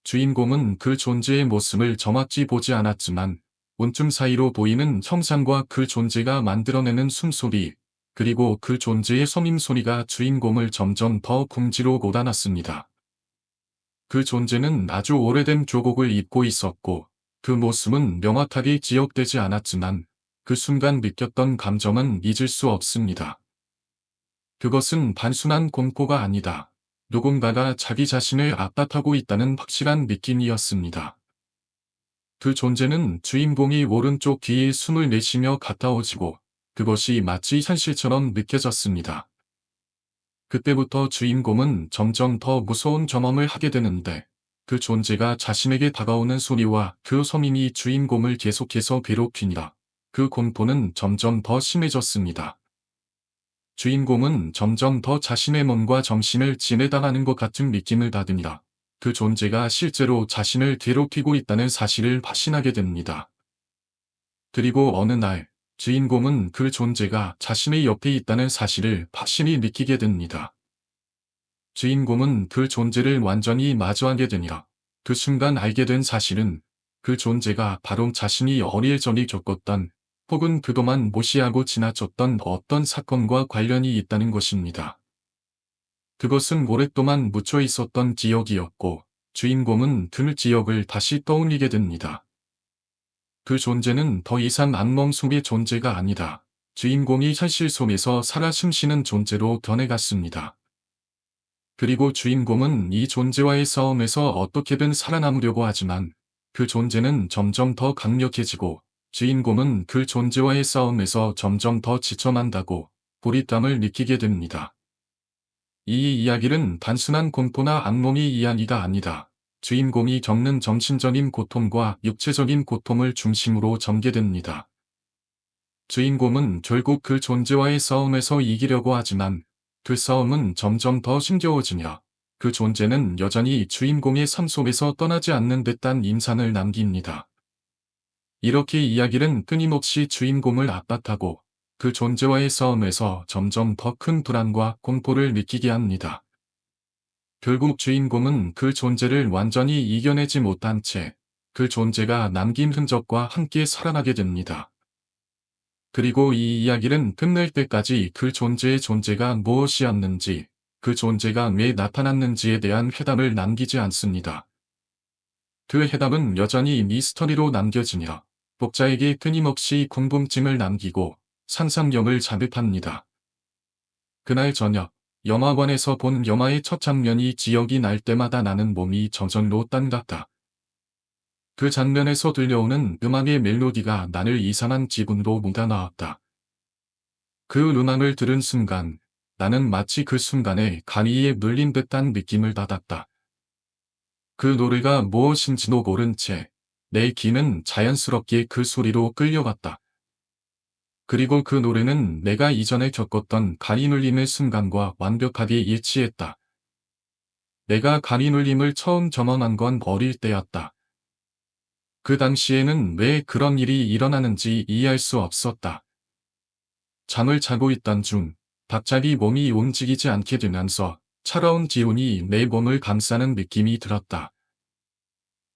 주인공은 그 존재의 모습을 정확히 보지 않았지만 온쯤 사이로 보이는 형상과 그 존재가 만들어내는 숨소리, 그리고 그 존재의 섬임소리가 주인공을 점점 더 궁지로 고단했습니다. 그 존재는 아주 오래된 교복을 입고 있었고, 그 모습은 명확하게 기억되지 않았지만, 그 순간 느꼈던 감정은 잊을 수 없습니다. 그것은 단순한 공포가 아니다. 누군가가 자기 자신을 압박하고 있다는 확실한 느낌이었습니다. 그 존재는 주인공이 오른쪽 귀에 숨을 내쉬며 가까워지고, 그것이 마치 현실처럼 느껴졌습니다. 그때부터 주인공은 점점 더 무서운 경험을 하게 되는데, 그 존재가 자신에게 다가오는 소리와 그 섬임이 주인공을 계속해서 괴롭히니라. 그 공포는 점점 더 심해졌습니다. 주인공은 점점 더 자신의 몸과 정신을 지내다가는 것 같은 느낌을 받으니라. 그 존재가 실제로 자신을 괴롭히고 있다는 사실을 확신하게 됩니다. 그리고 어느 날, 주인공은 그 존재가 자신의 옆에 있다는 사실을 확신히 느끼게 됩니다. 주인공은 그 존재를 완전히 마주하게 되니라. 그 순간 알게 된 사실은 그 존재가 바로 자신이 어릴 적에 겪었던 혹은 그동안 무시하고 지나쳤던 어떤 사건과 관련이 있다는 것입니다. 그것은 오랫동안 묻혀 있었던 기억이었고, 주인공은 그 기억을 다시 떠올리게 됩니다. 그 존재는 더 이상 악몽 속의 존재가 아니다. 주인공이 현실 속에서 살아 숨쉬는 존재로 변해갔습니다. 그리고 주인공은 이 존재와의 싸움에서 어떻게든 살아남으려고 하지만, 그 존재는 점점 더 강력해지고, 주인공은 그 존재와의 싸움에서 점점 더 지쳐만다고 고립감을 느끼게 됩니다. 이 이야기는 단순한 공포나 악몽의 이야기가 아니다. 주인공이 겪는 정신적인 고통과 육체적인 고통을 중심으로 전개됩니다. 주인공은 결국 그 존재와의 싸움에서 이기려고 하지만, 그 싸움은 점점 더 힘겨워지며, 그 존재는 여전히 주인공의 삶 속에서 떠나지 않는 듯한 인상을 남깁니다. 이렇게 이야기는 끊임없이 주인공을 압박하고, 그 존재와의 싸움에서 점점 더 큰 불안과 공포를 느끼게 합니다. 결국 주인공은 그 존재를 완전히 이겨내지 못한 채, 그 존재가 남긴 흔적과 함께 살아나게 됩니다. 그리고 이 이야기는 끝낼 때까지 그 존재의 존재가 무엇이었는지, 그 존재가 왜 나타났는지에 대한 해답을 남기지 않습니다. 그 해답은 여전히 미스터리로 남겨지며, 독자에게 끊임없이 궁금증을 남기고 상상력을 자극합니다. 그날 저녁, 영화관에서 본 영화의 첫 장면이 기억이 날 때마다 나는 몸이 저절로 딴 같다. 그 장면에서 들려오는 음악의 멜로디가 나를 이상한 기분으로 몰아넣었다. 그 음악을 들은 순간, 나는 마치 그 순간에 가위에 물린 듯한 느낌을 받았다. 그 노래가 무엇인지도 모른 채, 내 귀는 자연스럽게 그 소리로 끌려갔다. 그리고 그 노래는 내가 이전에 겪었던 가위 눌림의 순간과 완벽하게 일치했다. 내가 가위 눌림을 처음 경험한 건 어릴 때였다. 그 당시에는 왜 그런 일이 일어나는지 이해할 수 없었다. 잠을 자고 있던 중, 갑자기 몸이 움직이지 않게 되면서 차가운 기운이 내 몸을 감싸는 느낌이 들었다.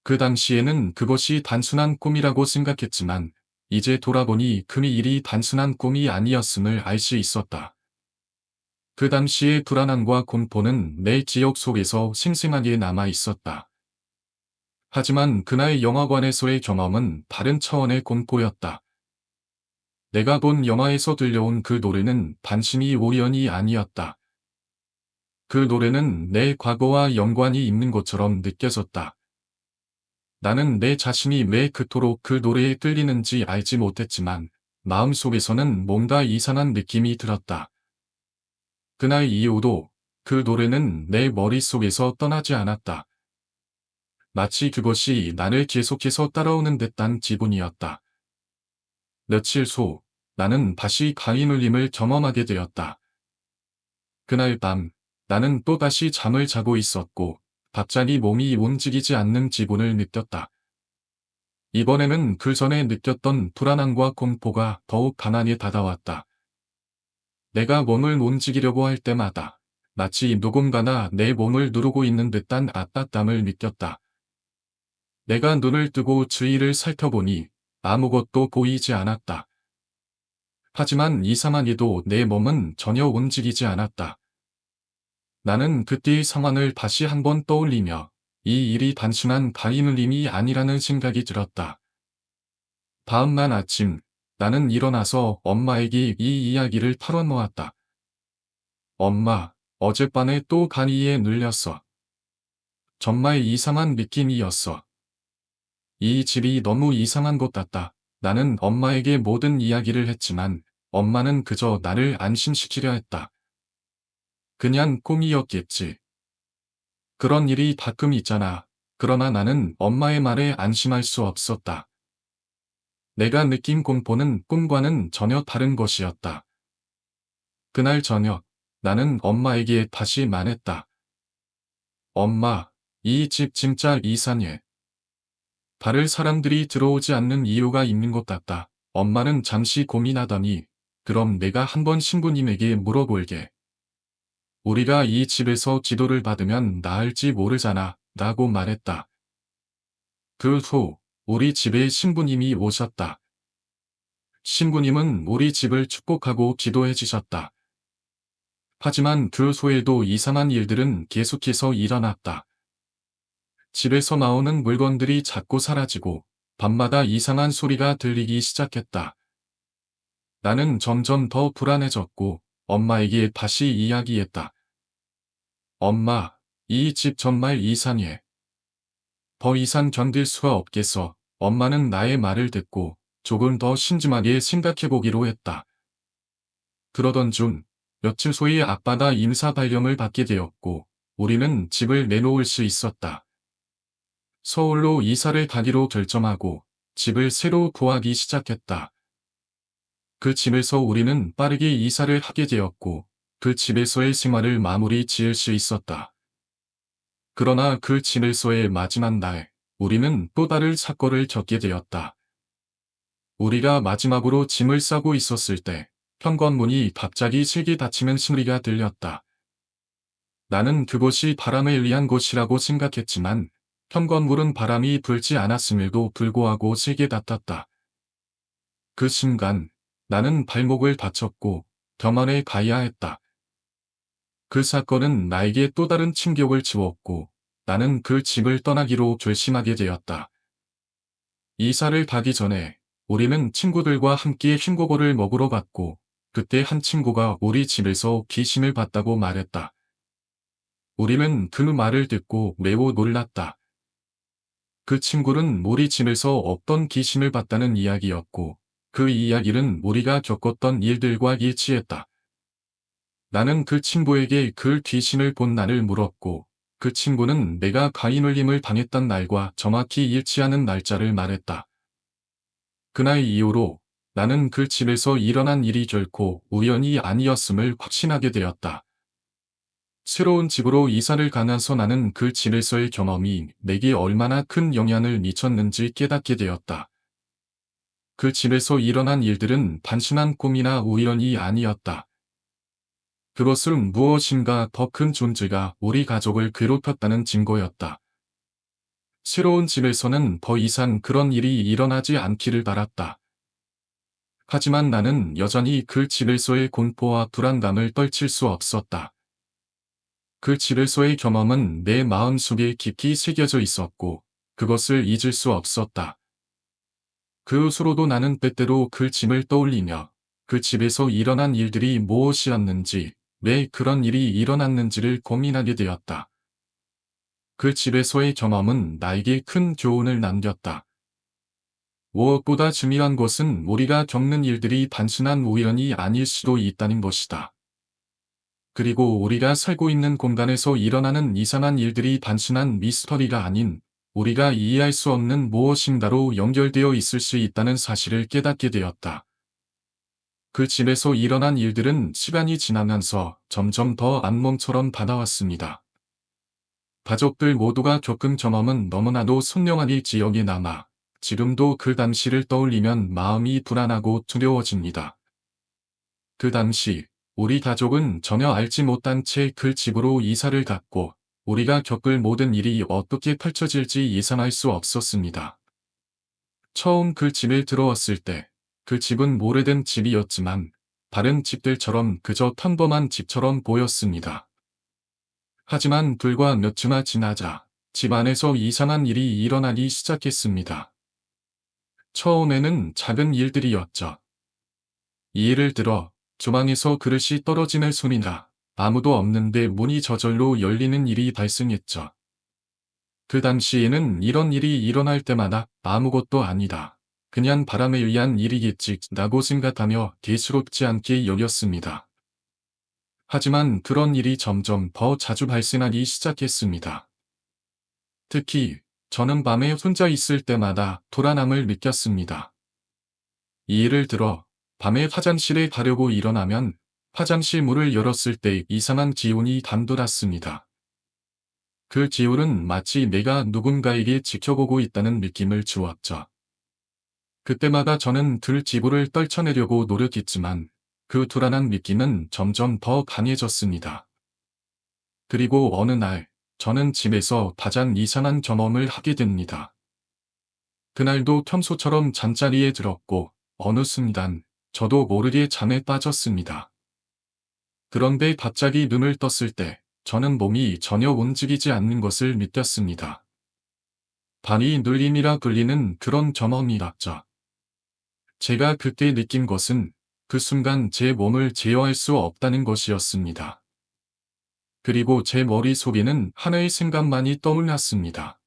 그 당시에는 그것이 단순한 꿈이라고 생각했지만, 이제 돌아보니 그 일이 단순한 꿈이 아니었음을 알 수 있었다. 그 당시의 불안함과 공포는 내 기억 속에서 생생하게 남아 있었다. 하지만 그날 영화관에서의 경험은 다른 차원의 공포였다. 내가 본 영화에서 들려온 그 노래는 단순히 우연이 아니었다. 그 노래는 내 과거와 연관이 있는 것처럼 느껴졌다. 나는 내 자신이 왜 그토록 그 노래에 끌리는지 알지 못했지만, 마음속에서는 뭔가 이상한 느낌이 들었다. 그날 이후로 그 노래는 내 머릿속에서 떠나지 않았다. 마치 그것이 나를 계속해서 따라오는 듯한 기분이었다. 며칠 후, 나는 다시 가위 눌림을 경험하게 되었다. 그날 밤, 나는 또다시 잠을 자고 있었고, 갑자기 몸이 움직이지 않는 기분을 느꼈다. 이번에는 그 전에 느꼈던 불안함과 공포가 더욱 강하게 다가왔다. 내가 몸을 움직이려고 할 때마다 마치 누군가가 내 몸을 누르고 있는 듯한 압박감을 느꼈다. 내가 눈을 뜨고 주위를 살펴보니 아무것도 보이지 않았다. 하지만 이상하게도 내 몸은 전혀 움직이지 않았다. 나는 그때의 상황을 다시 한번 떠올리며 이 일이 단순한 가위눌림이 아니라는 생각이 들었다. 다음날 아침, 나는 일어나서 엄마에게 이 이야기를 털어놓았다. 엄마, 어젯밤에 또 가위에 눌렸어. 정말 이상한 느낌이었어. 이 집이 너무 이상한 것 같다. 나는 엄마에게 모든 이야기를 했지만 엄마는 그저 나를 안심시키려 했다. 그냥 꿈이었겠지. 그런 일이 가끔 있잖아. 그러나 나는 엄마의 말에 안심할 수 없었다. 내가 느낀 공포는 꿈과는 전혀 다른 것이었다. 그날 저녁, 나는 엄마에게 다시 말했다. 엄마, 이 집 진짜 이상해. 다른 사람들이 들어오지 않는 이유가 있는 것 같다. 엄마는 잠시 고민하더니, 그럼 내가 한번 신부님에게 물어볼게. 우리가 이 집에서 지도를 받으면 나을지 모르잖아, 라고 말했다. 그 후, 우리 집에 신부님이 오셨다. 신부님은 우리 집을 축복하고 기도해 주셨다. 하지만 그 후에도 이상한 일들은 계속해서 일어났다. 집에서 나오는 물건들이 자꾸 사라지고 밤마다 이상한 소리가 들리기 시작했다. 나는 점점 더 불안해졌고 엄마에게 다시 이야기했다. 엄마, 이 집 정말 이상해. 더 이상 견딜 수가 없겠어. 엄마는 나의 말을 듣고 조금 더 신중하게 생각해보기로 했다. 그러던 중 며칠 소에 아빠가 임사 발령을 받게 되었고 우리는 집을 내놓을 수 있었다. 서울로 이사를 가기로 결정하고 집을 새로 구하기 시작했다. 그 집에서 우리는 빠르게 이사를 하게 되었고 그 집에서의 생활을 마무리 지을 수 있었다. 그러나 그 집에서의 마지막 날, 우리는 또 다른 사건을 겪게 되었다. 우리가 마지막으로 짐을 싸고 있었을 때 현관문이 갑자기 세게 닫히는 소리가 들렸다. 나는 그곳이 바람에 의한 곳이라고 생각했지만 현관문은 바람이 불지 않았음에도 불구하고 세게 닫혔다. 그 순간 나는 발목을 다쳤고 병원에 가야 했다. 그 사건은 나에게 또 다른 충격을 주었고 나는 그 집을 떠나기로 결심하게 되었다. 이사를 가기 전에 우리는 친구들과 함께 햄버거를 먹으러 갔고 그때 한 친구가 우리 집에서 귀신을 봤다고 말했다. 우리는 그 말을 듣고 매우 놀랐다. 그 친구는 우리 집에서 없던 귀신을 봤다는 이야기였고 그 이야기는 우리가 겪었던 일들과 일치했다. 나는 그 친구에게 그 귀신을 본 날을 물었고 그 친구는 내가 가위눌림을 당했던 날과 정확히 일치하는 날짜를 말했다. 그날 이후로 나는 그 집에서 일어난 일이 결코 우연이 아니었음을 확신하게 되었다. 새로운 집으로 이사를 가면서 나는 그 집에서의 경험이 내게 얼마나 큰 영향을 미쳤는지 깨닫게 되었다. 그 집에서 일어난 일들은 단순한 꿈이나 우연이 아니었다. 그것은 무엇인가 더 큰 존재가 우리 가족을 괴롭혔다는 증거였다. 새로운 집에서는 더 이상 그런 일이 일어나지 않기를 바랐다. 하지만 나는 여전히 그 집에서의 공포와 불안감을 떨칠 수 없었다. 그 집에서의 경험은 내 마음속에 깊이 새겨져 있었고 그것을 잊을 수 없었다. 그 후로도 나는 때때로 그 집을 떠올리며 그 집에서 일어난 일들이 무엇이었는지, 왜 그런 일이 일어났는지를 고민하게 되었다. 그 집에서의 경험은 나에게 큰 교훈을 남겼다. 무엇보다 중요한 것은 우리가 겪는 일들이 단순한 우연이 아닐 수도 있다는 것이다. 그리고 우리가 살고 있는 공간에서 일어나는 이상한 일들이 단순한 미스터리가 아닌 우리가 이해할 수 없는 무엇인가로 연결되어 있을 수 있다는 사실을 깨닫게 되었다. 그 집에서 일어난 일들은 시간이 지나면서 점점 더 악몽처럼 다가왔습니다. 가족들 모두가 겪은 경험은 너무나도 선명하게 기억에 남아 지금도 그 당시를 떠올리면 마음이 불안하고 두려워집니다. 그 당시 우리 가족은 전혀 알지 못한 채 그 집으로 이사를 갔고 우리가 겪을 모든 일이 어떻게 펼쳐질지 예상할 수 없었습니다. 처음 그 집에 들어왔을 때 그 집은 오래된 집이었지만 다른 집들처럼 그저 평범한 집처럼 보였습니다. 하지만 불과 몇 주나 지나자 집 안에서 이상한 일이 일어나기 시작했습니다. 처음에는 작은 일들이었죠. 예를 들어 주방에서 그릇이 떨어지는 소리나 아무도 없는데 문이 저절로 열리는 일이 발생했죠. 그 당시에는 이런 일이 일어날 때마다 아무것도 아니다. 그냥 바람에 의한 일이겠지 라고 생각하며 대수롭지 않게 여겼습니다. 하지만 그런 일이 점점 더 자주 발생하기 시작했습니다. 특히 저는 밤에 혼자 있을 때마다 불안함을 느꼈습니다. 예를 들어 밤에 화장실에 가려고 일어나면 화장실 문을 열었을 때 이상한 기운이 감돌았습니다. 그 기운은 마치 내가 누군가에게 지켜보고 있다는 느낌을 주었죠. 그때마다 저는 그 지불을 떨쳐내려고 노력했지만 그 불안한 느낌은 점점 더 강해졌습니다. 그리고 어느 날 저는 집에서 가장 이상한 경험을 하게 됩니다. 그날도 평소처럼 잠자리에 들었고 어느 순간 저도 모르게 잠에 빠졌습니다. 그런데 갑자기 눈을 떴을 때 저는 몸이 전혀 움직이지 않는 것을 느꼈습니다. 발이 눌림이라 불리는 그런 경험이었죠. 제가 그때 느낀 것은 그 순간 제 몸을 제어할 수 없다는 것이었습니다. 그리고 제 머릿속에는 하나의 생각만이 떠올랐습니다.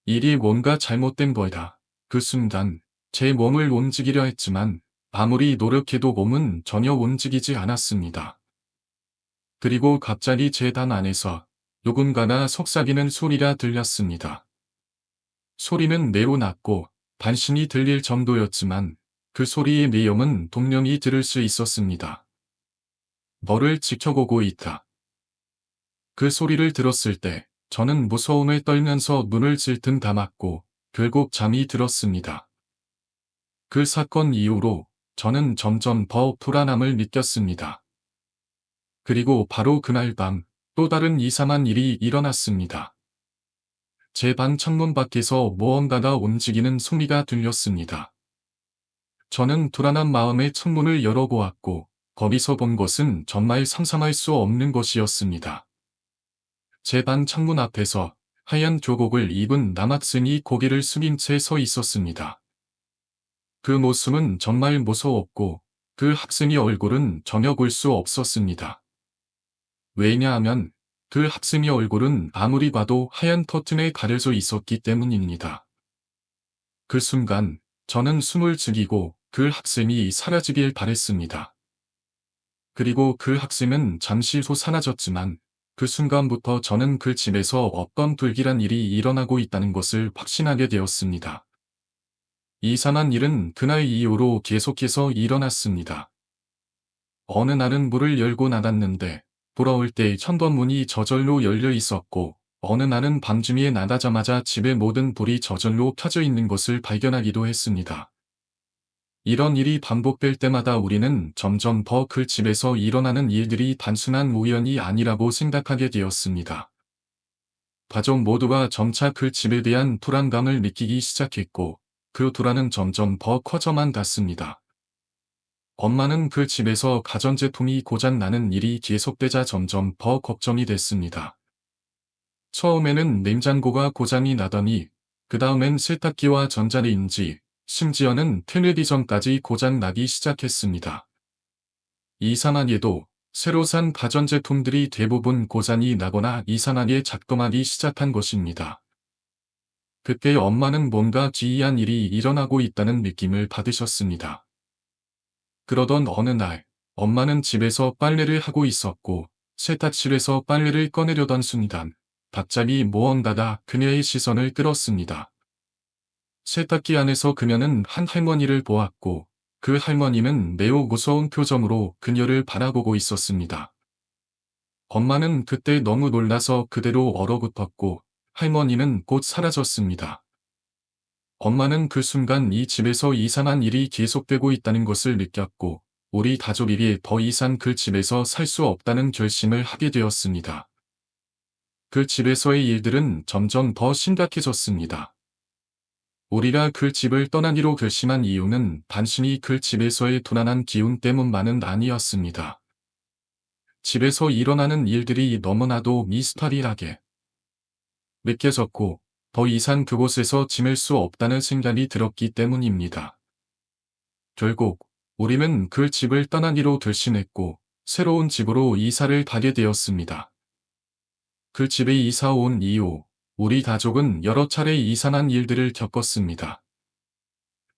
일이 뭔가 잘못된 거다. 그 순간 제 몸을 움직이려 했지만 아무리 노력해도 몸은 전혀 움직이지 않았습니다. 그리고 갑자기 제 단 안에서 누군가가 속삭이는 소리가 들렸습니다. 소리는 매우 낮고 단신이 들릴 정도였지만 그 소리의 내용은 분명히 들을 수 있었습니다. 너를 지켜보고 있다. 그 소리를 들었을 때 저는 무서움에 떨면서 눈을 질끈 감았고 결국 잠이 들었습니다. 그 사건 이후로 저는 점점 더 불안함을 느꼈습니다. 그리고 바로 그날 밤 또 다른 이상한 일이 일어났습니다. 제 방 창문 밖에서 무언가가 움직이는 소리가 들렸습니다. 저는 불안한 마음에 창문을 열어보았고 거기서 본 것은 정말 상상할 수 없는 것이었습니다. 제 방 창문 앞에서 하얀 교복을 입은 남학생이 고개를 숙인 채 서 있었습니다. 그 모습은 정말 무서웠고 그 학생의 얼굴은 전혀 볼 수 없었습니다. 왜냐하면 그 학생의 얼굴은 아무리 봐도 하얀 커튼에 가려져 있었기 때문입니다. 그 순간 저는 숨을 죽이고 그 학생이 사라지길 바랬습니다. 그리고 그 학생은 잠시 후 사라졌지만 그 순간부터 저는 그 집에서 어떤 불길한 일이 일어나고 있다는 것을 확신하게 되었습니다. 이상한 일은 그날 이후로 계속해서 일어났습니다. 어느 날은 문을 열고 나갔는데 돌아올 때 천번문이 저절로 열려 있었고 어느 날은 밤중에 나가자마자 집의 모든 불이 저절로 켜져 있는 것을 발견하기도 했습니다. 이런 일이 반복될 때마다 우리는 점점 더 그 집에서 일어나는 일들이 단순한 우연이 아니라고 생각하게 되었습니다. 가족 모두가 점차 그 집에 대한 불안감을 느끼기 시작했고 그 불안은 점점 더 커져만 갔습니다. 엄마는 그 집에서 가전제품이 고장 나는 일이 계속되자 점점 더 걱정이 됐습니다. 처음에는 냉장고가 고장이 나더니 그 다음엔 세탁기와 전자레인지, 심지어는 텔레비전까지 고장 나기 시작했습니다. 이상하게도 새로 산 가전제품들이 대부분 고장이 나거나 이상하게 작동하기 시작한 것입니다. 그때 엄마는 뭔가 기이한 일이 일어나고 있다는 느낌을 받으셨습니다. 그러던 어느 날, 엄마는 집에서 빨래를 하고 있었고, 세탁실에서 빨래를 꺼내려던 순간, 갑자기 무언가가 그녀의 시선을 끌었습니다. 세탁기 안에서 그녀는 한 할머니를 보았고, 그 할머니는 매우 무서운 표정으로 그녀를 바라보고 있었습니다. 엄마는 그때 너무 놀라서 그대로 얼어붙었고, 할머니는 곧 사라졌습니다. 엄마는 그 순간 이 집에서 이상한 일이 계속되고 있다는 것을 느꼈고, 우리 가족이 더 이상 그 집에서 살 수 없다는 결심을 하게 되었습니다. 그 집에서의 일들은 점점 더 심각해졌습니다. 우리가 그 집을 떠나기로 결심한 이유는 단순히 그 집에서의 불안한 기운 때문만은 아니었습니다. 집에서 일어나는 일들이 너무나도 미스터리하게 느껴졌고 더 이상 그곳에서 지낼 수 없다는 생각이 들었기 때문입니다. 결국 우리는 그 집을 떠나기로 결심했고 새로운 집으로 이사를 가게 되었습니다. 그 집에 이사 온 이후 우리 가족은 여러 차례 이상한 일들을 겪었습니다.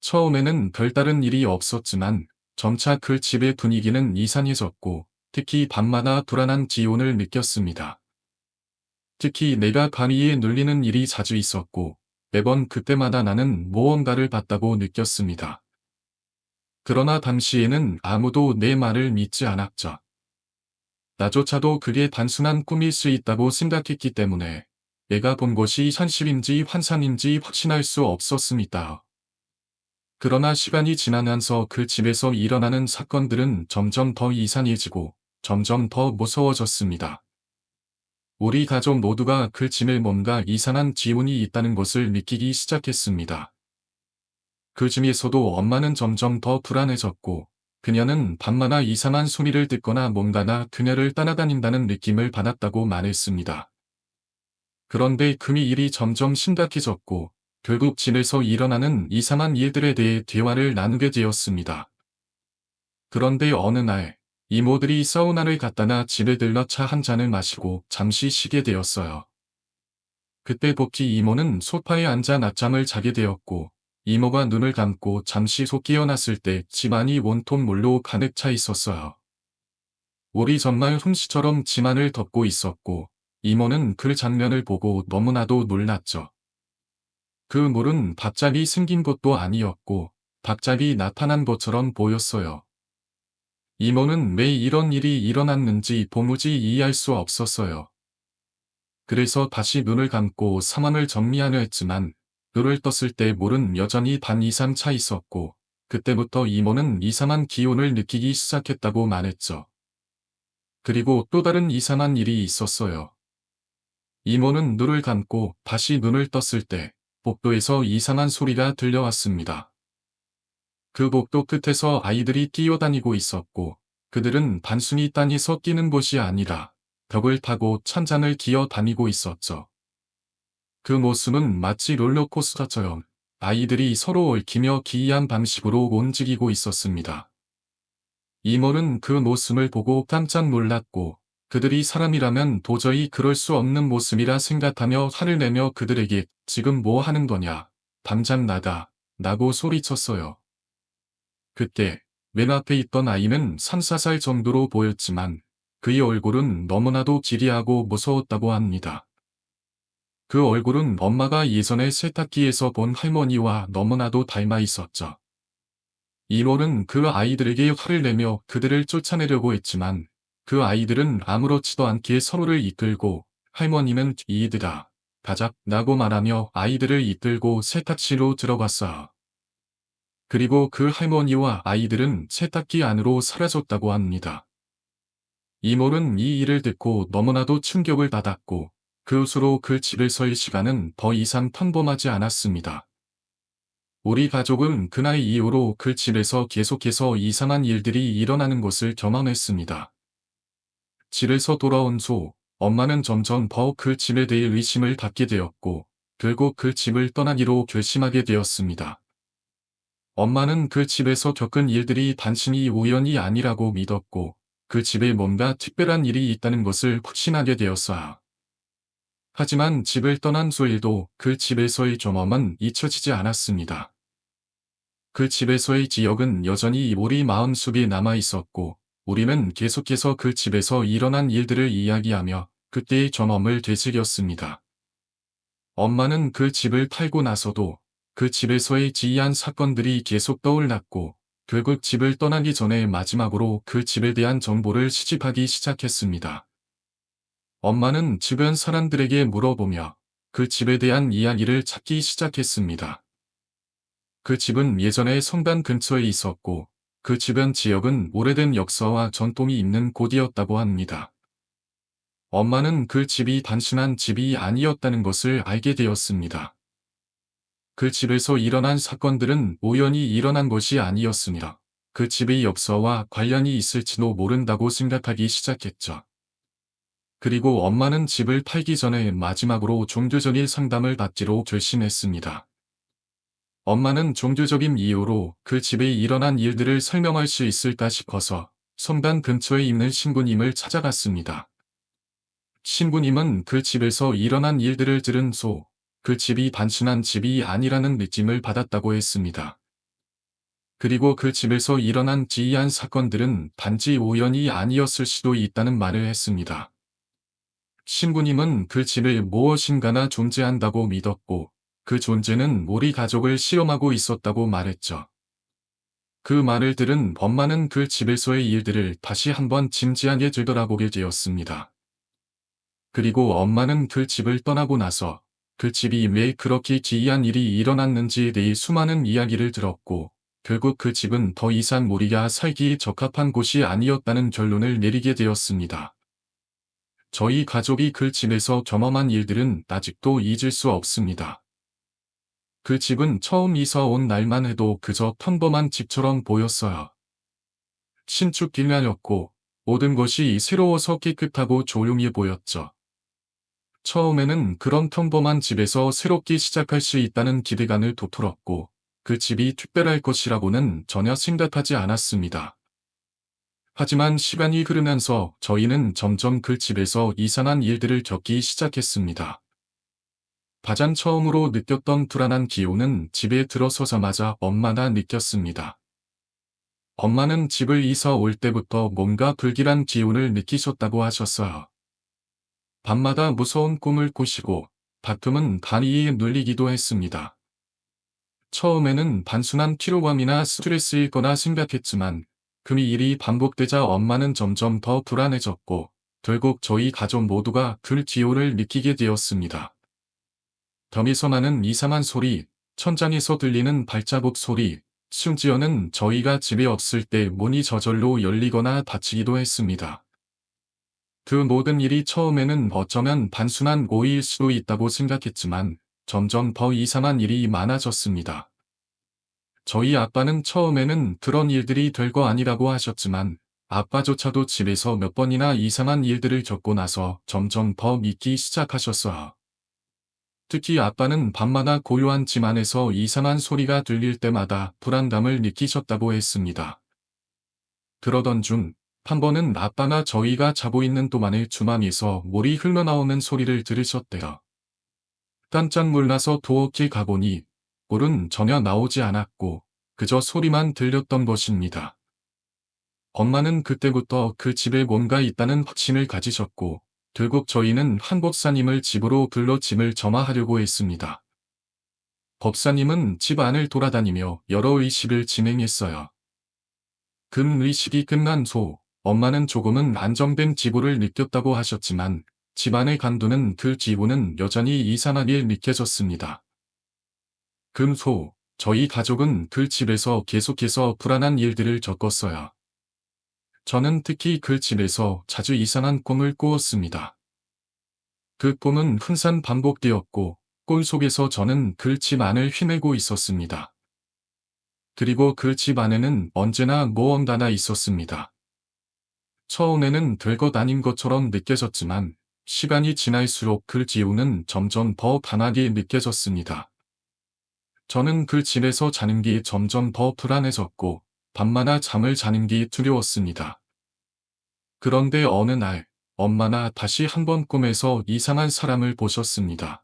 처음에는 별다른 일이 없었지만 점차 그 집의 분위기는 이상해졌고 특히 밤마다 불안한 기온을 느꼈습니다. 특히 내가 감기에 눌리는 일이 자주 있었고 매번 그때마다 나는 무언가를 봤다고 느꼈습니다. 그러나 당시에는 아무도 내 말을 믿지 않았죠. 나조차도 그게 단순한 꿈일 수 있다고 생각했기 때문에 내가 본 것이 현실인지 환상인지 확신할 수 없었습니다. 그러나 시간이 지나면서 그 집에서 일어나는 사건들은 점점 더 이상해지고 점점 더 무서워졌습니다. 우리 가족 모두가 그 집에 뭔가 이상한 기운이 있다는 것을 느끼기 시작했습니다. 그 중에서도 엄마는 점점 더 불안해졌고 그녀는 밤마다 이상한 소리를 듣거나 뭔가가 그녀를 따라다닌다는 느낌을 받았다고 말했습니다. 그런데 그 일이 점점 심각해졌고 결국 집에서 일어나는 이상한 일들에 대해 대화를 나누게 되었습니다. 그런데 어느 날 이모들이 사우나를 갔다가 집에 들러 차 한 잔을 마시고 잠시 쉬게 되었어요. 그때 복희 이모는 소파에 앉아 낮잠을 자게 되었고 이모가 눈을 감고 잠시 속 깨어났을 때 집안이 온통 물로 가득 차 있었어요. 우리 정말 흠씨처럼 집안을 덮고 있었고 이모는 그 장면을 보고 너무나도 놀랐죠. 그 물은 갑자기 생긴 것도 아니었고 갑자기 나타난 것처럼 보였어요. 이모는 왜 이런 일이 일어났는지 도무지 이해할 수 없었어요. 그래서 다시 눈을 감고 상황을 정리하려 했지만 눈을 떴을 때 물은 여전히 반 이상 차 있었고 그때부터 이모는 이상한 기운을 느끼기 시작했다고 말했죠. 그리고 또 다른 이상한 일이 있었어요. 이모는 눈을 감고 다시 눈을 떴을 때 복도에서 이상한 소리가 들려왔습니다. 그 복도 끝에서 아이들이 뛰어다니고 있었고 그들은 단순히 땅에서 뛰는 것이 아니라 벽을 타고 천장을 기어 다니고 있었죠. 그 모습은 마치 롤러코스터처럼 아이들이 서로 얽히며 기이한 방식으로 움직이고 있었습니다. 이모는 그 모습을 보고 깜짝 놀랐고 그들이 사람이라면 도저히 그럴 수 없는 모습이라 생각하며 화를 내며 그들에게 지금 뭐 하는 거냐, 당장 나가, 라고 소리쳤어요. 그때 맨 앞에 있던 아이는 3, 4살 정도로 보였지만 그의 얼굴은 너무나도 기리하고 무서웠다고 합니다. 그 얼굴은 엄마가 예전에 세탁기에서 본 할머니와 너무나도 닮아 있었죠. 이모는 그 아이들에게 화를 내며 그들을 쫓아내려고 했지만 그 아이들은 아무렇지도 않게 서로를 이끌고 할머니는 이들아, 가자, 라고 말하며 아이들을 이끌고 세탁실로 들어갔어요. 그리고 그 할머니와 아이들은 세탁기 안으로 사라졌다고 합니다. 이모는 이 일을 듣고 너무나도 충격을 받았고 그 후로 그 집을 설 시간은 더 이상 평범하지 않았습니다. 우리 가족은 그날 이후로 그 집에서 계속해서 이상한 일들이 일어나는 것을 경험했습니다. 집에서 돌아온 후 엄마는 점점 더 그 집에 대해 의심을 갖게 되었고 결국 그 집을 떠나기로 결심하게 되었습니다. 엄마는 그 집에서 겪은 일들이 단순히 우연이 아니라고 믿었고 그 집에 뭔가 특별한 일이 있다는 것을 확신하게 되었어요. 하지만 집을 떠난 후에도 그 집에서의 경험은 잊혀지지 않았습니다. 그 집에서의 기억은 여전히 우리 마음속에 남아 있었고 우리는 계속해서 그 집에서 일어난 일들을 이야기하며 그때의 경험을 되새겼습니다. 엄마는 그 집을 팔고 나서도 그 집에서의 기이한 사건들이 계속 떠올랐고 결국 집을 떠나기 전에 마지막으로 그 집에 대한 정보를 수집하기 시작했습니다. 엄마는 주변 사람들에게 물어보며 그 집에 대한 이야기를 찾기 시작했습니다. 그 집은 예전에 성당 근처에 있었고 그 주변 지역은 오래된 역사와 전통이 있는 곳이었다고 합니다. 엄마는 그 집이 단순한 집이 아니었다는 것을 알게 되었습니다. 그 집에서 일어난 사건들은 우연히 일어난 것이 아니었습니다. 그 집의 역사와 관련이 있을지도 모른다고 생각하기 시작했죠. 그리고 엄마는 집을 팔기 전에 마지막으로 종교적인 상담을 받기로 결심했습니다. 엄마는 종교적인 이유로 그 집에 일어난 일들을 설명할 수 있을까 싶어서 성당 근처에 있는 신부님을 찾아갔습니다. 신부님은 그 집에서 일어난 일들을 들은 그 집이 단순한 집이 아니라는 느낌을 받았다고 했습니다. 그리고 그 집에서 일어난 기이한 사건들은 단지 우연이 아니었을 수도 있다는 말을 했습니다. 신부님은 그 집에 무엇인가나 존재한다고 믿었고, 그 존재는 우리 가족을 실험하고 있었다고 말했죠. 그 말을 들은 엄마는 그 집에서의 일들을 다시 한번 진지하게 되돌아보게 되었습니다. 그리고 엄마는 그 집을 떠나고 나서 그 집이 왜 그렇게 기이한 일이 일어났는지에 대해 수많은 이야기를 들었고, 결국 그 집은 더 이상 우리가 살기에 적합한 곳이 아니었다는 결론을 내리게 되었습니다. 저희 가족이 그 집에서 경험한 일들은 아직도 잊을 수 없습니다. 그 집은 처음 이사 온 날만 해도 그저 평범한 집처럼 보였어요. 신축 빌라였고 모든 것이 새로워서 깨끗하고 조용히 보였죠. 처음에는 그런 평범한 집에서 새롭게 시작할 수 있다는 기대감을 돋돌았고 그 집이 특별할 것이라고는 전혀 생각하지 않았습니다. 하지만 시간이 흐르면서 저희는 점점 그 집에서 이상한 일들을 겪기 시작했습니다. 가장 처음으로 느꼈던 불안한 기운은 집에 들어서자마자 엄마가 느꼈습니다. 엄마는 집을 이사 올 때부터 뭔가 불길한 기운을 느끼셨다고 하셨어요. 밤마다 무서운 꿈을 꾸시고 다툼은 다리에 눌리기도 했습니다. 처음에는 단순한 피로감이나 스트레스일 거나 생각했지만 그 일이 반복되자 엄마는 점점 더 불안해졌고 결국 저희 가족 모두가 그 기운을 느끼게 되었습니다. 덤에서 나는 이상한 소리, 천장에서 들리는 발자국 소리, 심지어는 저희가 집에 없을 때 문이 저절로 열리거나 닫히기도 했습니다. 그 모든 일이 처음에는 어쩌면 단순한 오해일 수도 있다고 생각했지만 점점 더 이상한 일이 많아졌습니다. 저희 아빠는 처음에는 그런 일들이 별거 아니라고 하셨지만 아빠조차도 집에서 몇 번이나 이상한 일들을 겪고 나서 점점 더 믿기 시작하셨어요. 특히 아빠는 밤마다 고요한 집 안에서 이상한 소리가 들릴 때마다 불안감을 느끼셨다고 했습니다. 그러던 중, 한 번은 아빠가 저희가 자고 있는 동안에 주방에서 물이 흘러나오는 소리를 들으셨대요. 깜짝 놀라서 도어길 가보니 물은 전혀 나오지 않았고 그저 소리만 들렸던 것입니다. 엄마는 그때부터 그 집에 뭔가 있다는 확신을 가지셨고 결국 저희는 한 법사님을 집으로 불러 짐을 점화하려고 했습니다. 법사님은 집 안을 돌아다니며 여러 의식을 진행했어요. 의식이 끝난 엄마는 조금은 안정된 기분을 느꼈다고 하셨지만 집안의 간도는 그 기분은 여전히 이상하게 느껴졌습니다. 저희 가족은 그 집에서 계속해서 불안한 일들을 겪었어요. 저는 특히 그 집에서 자주 이상한 꿈을 꾸었습니다. 그 꿈은 항상 반복되었고 꿈 속에서 저는 그 집 안을 휘매고 있었습니다. 그리고 그 집 안에는 언제나 무언가가 있었습니다. 처음에는 별것 아닌 것처럼 느껴졌지만 시간이 지날수록 그 기운은 점점 더 강하게 느껴졌습니다. 저는 그 집에서 자는 게 점점 더 불안해졌고 밤마다 잠을 자는 게 두려웠습니다. 그런데 어느 날 엄마가 다시 한번 꿈에서 이상한 사람을 보셨습니다.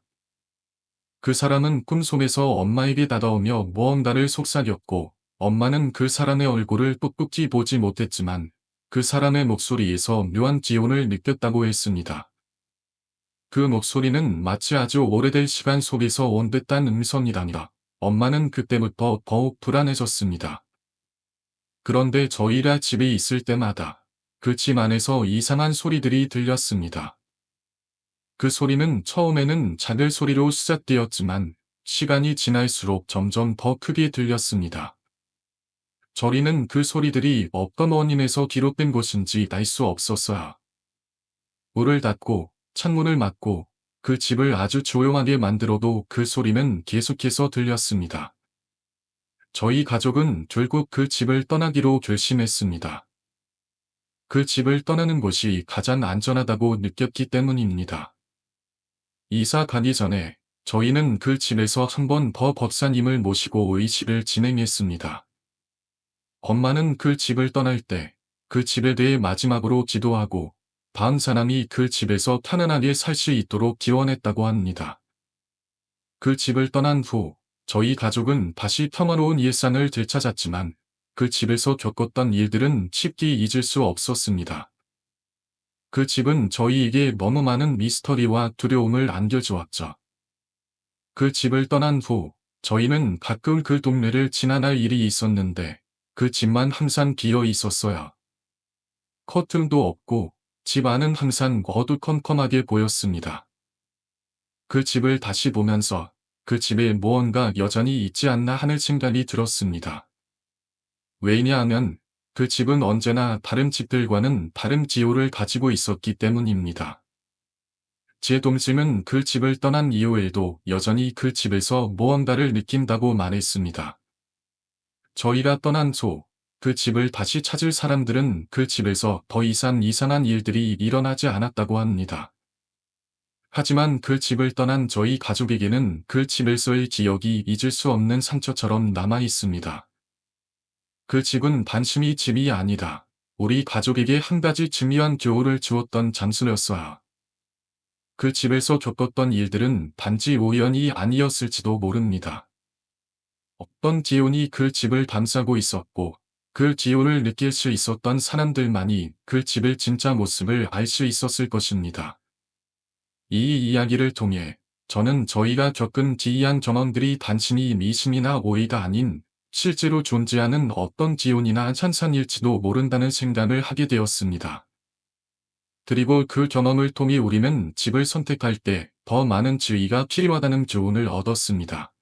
그 사람은 꿈속에서 엄마에게 다가오며 무언가를 속삭였고 엄마는 그 사람의 얼굴을 똑똑히 보지 못했지만 그 사람의 목소리에서 묘한 기운을 느꼈다고 했습니다. 그 목소리는 마치 아주 오래된 시간 속에서 온 듯한 음성이라니라. 엄마는 그때부터 더욱 불안해졌습니다. 그런데 저희가 집에 있을 때마다 그 집 안에서 이상한 소리들이 들렸습니다. 그 소리는 처음에는 작은 소리로 시작되었지만 시간이 지날수록 점점 더 크게 들렸습니다. 저희는 그 소리들이 어떤 원인에서 기록된 것인지 알 수 없었어요. 문을 닫고 창문을 막고 그 집을 아주 조용하게 만들어도 그 소리는 계속해서 들렸습니다. 저희 가족은 결국 그 집을 떠나기로 결심했습니다. 그 집을 떠나는 것이 가장 안전하다고 느꼈기 때문입니다. 이사 가기 전에 저희는 그 집에서 한 번 더 법사님을 모시고 의식을 진행했습니다. 엄마는 그 집을 떠날 때 그 집에 대해 마지막으로 기도하고 다음 사람이 그 집에서 편안하게 살 수 있도록 기원했다고 합니다. 그 집을 떠난 후 저희 가족은 다시 평화로운 일상을 되찾았지만 그 집에서 겪었던 일들은 쉽게 잊을 수 없었습니다. 그 집은 저희에게 너무 많은 미스터리와 두려움을 안겨주었죠. 그 집을 떠난 후 저희는 가끔 그 동네를 지나갈 일이 있었는데 그 집만 항상 비어 있었어요. 커튼도 없고 집 안은 항상 어두컴컴하게 보였습니다. 그 집을 다시 보면서 그 집에 무언가 여전히 있지 않나 하는 생각이 들었습니다. 왜냐하면 그 집은 언제나 다른 집들과는 다른 기호를 가지고 있었기 때문입니다. 제 동생은 그 집을 떠난 이후에도 여전히 그 집에서 무언가를 느낀다고 말했습니다. 저희가 떠난 후 그 집을 다시 찾을 사람들은 그 집에서 더 이상 이상한 일들이 일어나지 않았다고 합니다. 하지만 그 집을 떠난 저희 가족에게는 그 집에서의 기억이 잊을 수 없는 상처처럼 남아 있습니다. 그 집은 단순히 집이 아니다. 우리 가족에게 한 가지 중요한 교훈을 주었던 장소였어요. 그 집에서 겪었던 일들은 단지 우연이 아니었을지도 모릅니다. 어떤 기운이 그 집을 감싸고 있었고, 그 기운을 느낄 수 있었던 사람들만이 그 집의 진짜 모습을 알 수 있었을 것입니다. 이 이야기를 통해 저는 저희가 겪은 기이한 경험들이 단순히 미신이나 오해가 아닌 실제로 존재하는 어떤 기운이나 현상일지도 모른다는 생각을 하게 되었습니다. 그리고 그 경험을 통해 우리는 집을 선택할 때 더 많은 주의가 필요하다는 교훈을 얻었습니다.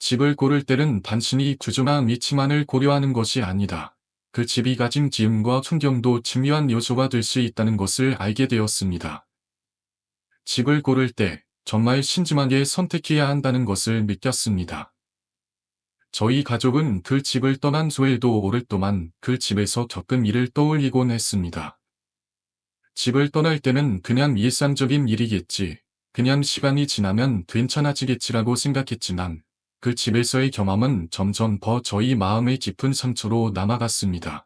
집을 고를 때는 단순히 구조나 위치만을 고려하는 것이 아니다. 그 집이 가진 기운과 풍경도 중요한 요소가 될 수 있다는 것을 알게 되었습니다. 집을 고를 때 정말 신중하게 선택해야 한다는 것을 느꼈습니다. 저희 가족은 그 집을 떠난 후에도 오랫동안 그 집에서 겪은 일을 떠올리곤 했습니다. 집을 떠날 때는 그냥 일상적인 일이겠지, 그냥 시간이 지나면 괜찮아지겠지라고 생각했지만 그 집에서의 경험은 점점 더 저희 마음의 깊은 상처로 남아갔습니다.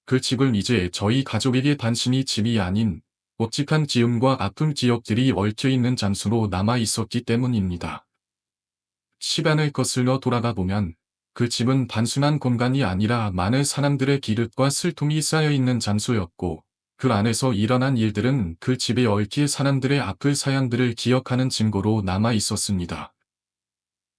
그 집은 이제 저희 가족에게 단순히 집이 아닌 묵직한 기운과 아픈 기억들이 얽혀있는 장소로 남아 있었기 때문입니다. 시간을 거슬러 돌아가 보면 그 집은 단순한 공간이 아니라 많은 사람들의 기력과 슬픔이 쌓여있는 장소였고, 그 안에서 일어난 일들은 그 집에 얽힌 사람들의 아픈 사연들을 기억하는 증거로 남아 있었습니다.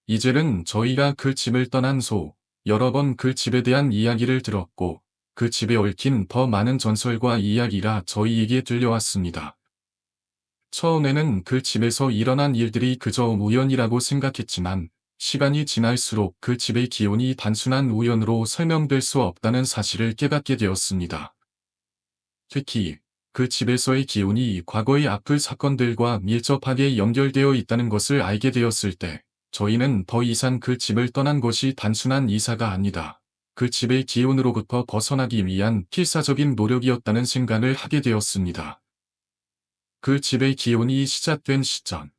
이제는 저희가 그 집을 떠난 후 여러 번 그 집에 대한 이야기를 들었고, 그 집에 얽힌 더 많은 전설과 이야기가 저희에게 들려왔습니다. 처음에는 그 집에서 일어난 일들이 그저 우연이라고 생각했지만, 시간이 지날수록 그 집의 기운이 단순한 우연으로 설명될 수 없다는 사실을 깨닫게 되었습니다. 특히 그 집에서의 기운이 과거의 아픈 사건들과 밀접하게 연결되어 있다는 것을 알게 되었을 때, 저희는 더 이상 그 집을 떠난 것이 단순한 이사가 아니다. 그 집의 기운으로부터 벗어나기 위한 필사적인 노력이었다는 생각을 하게 되었습니다. 그 집의 기운이 시작된 시점.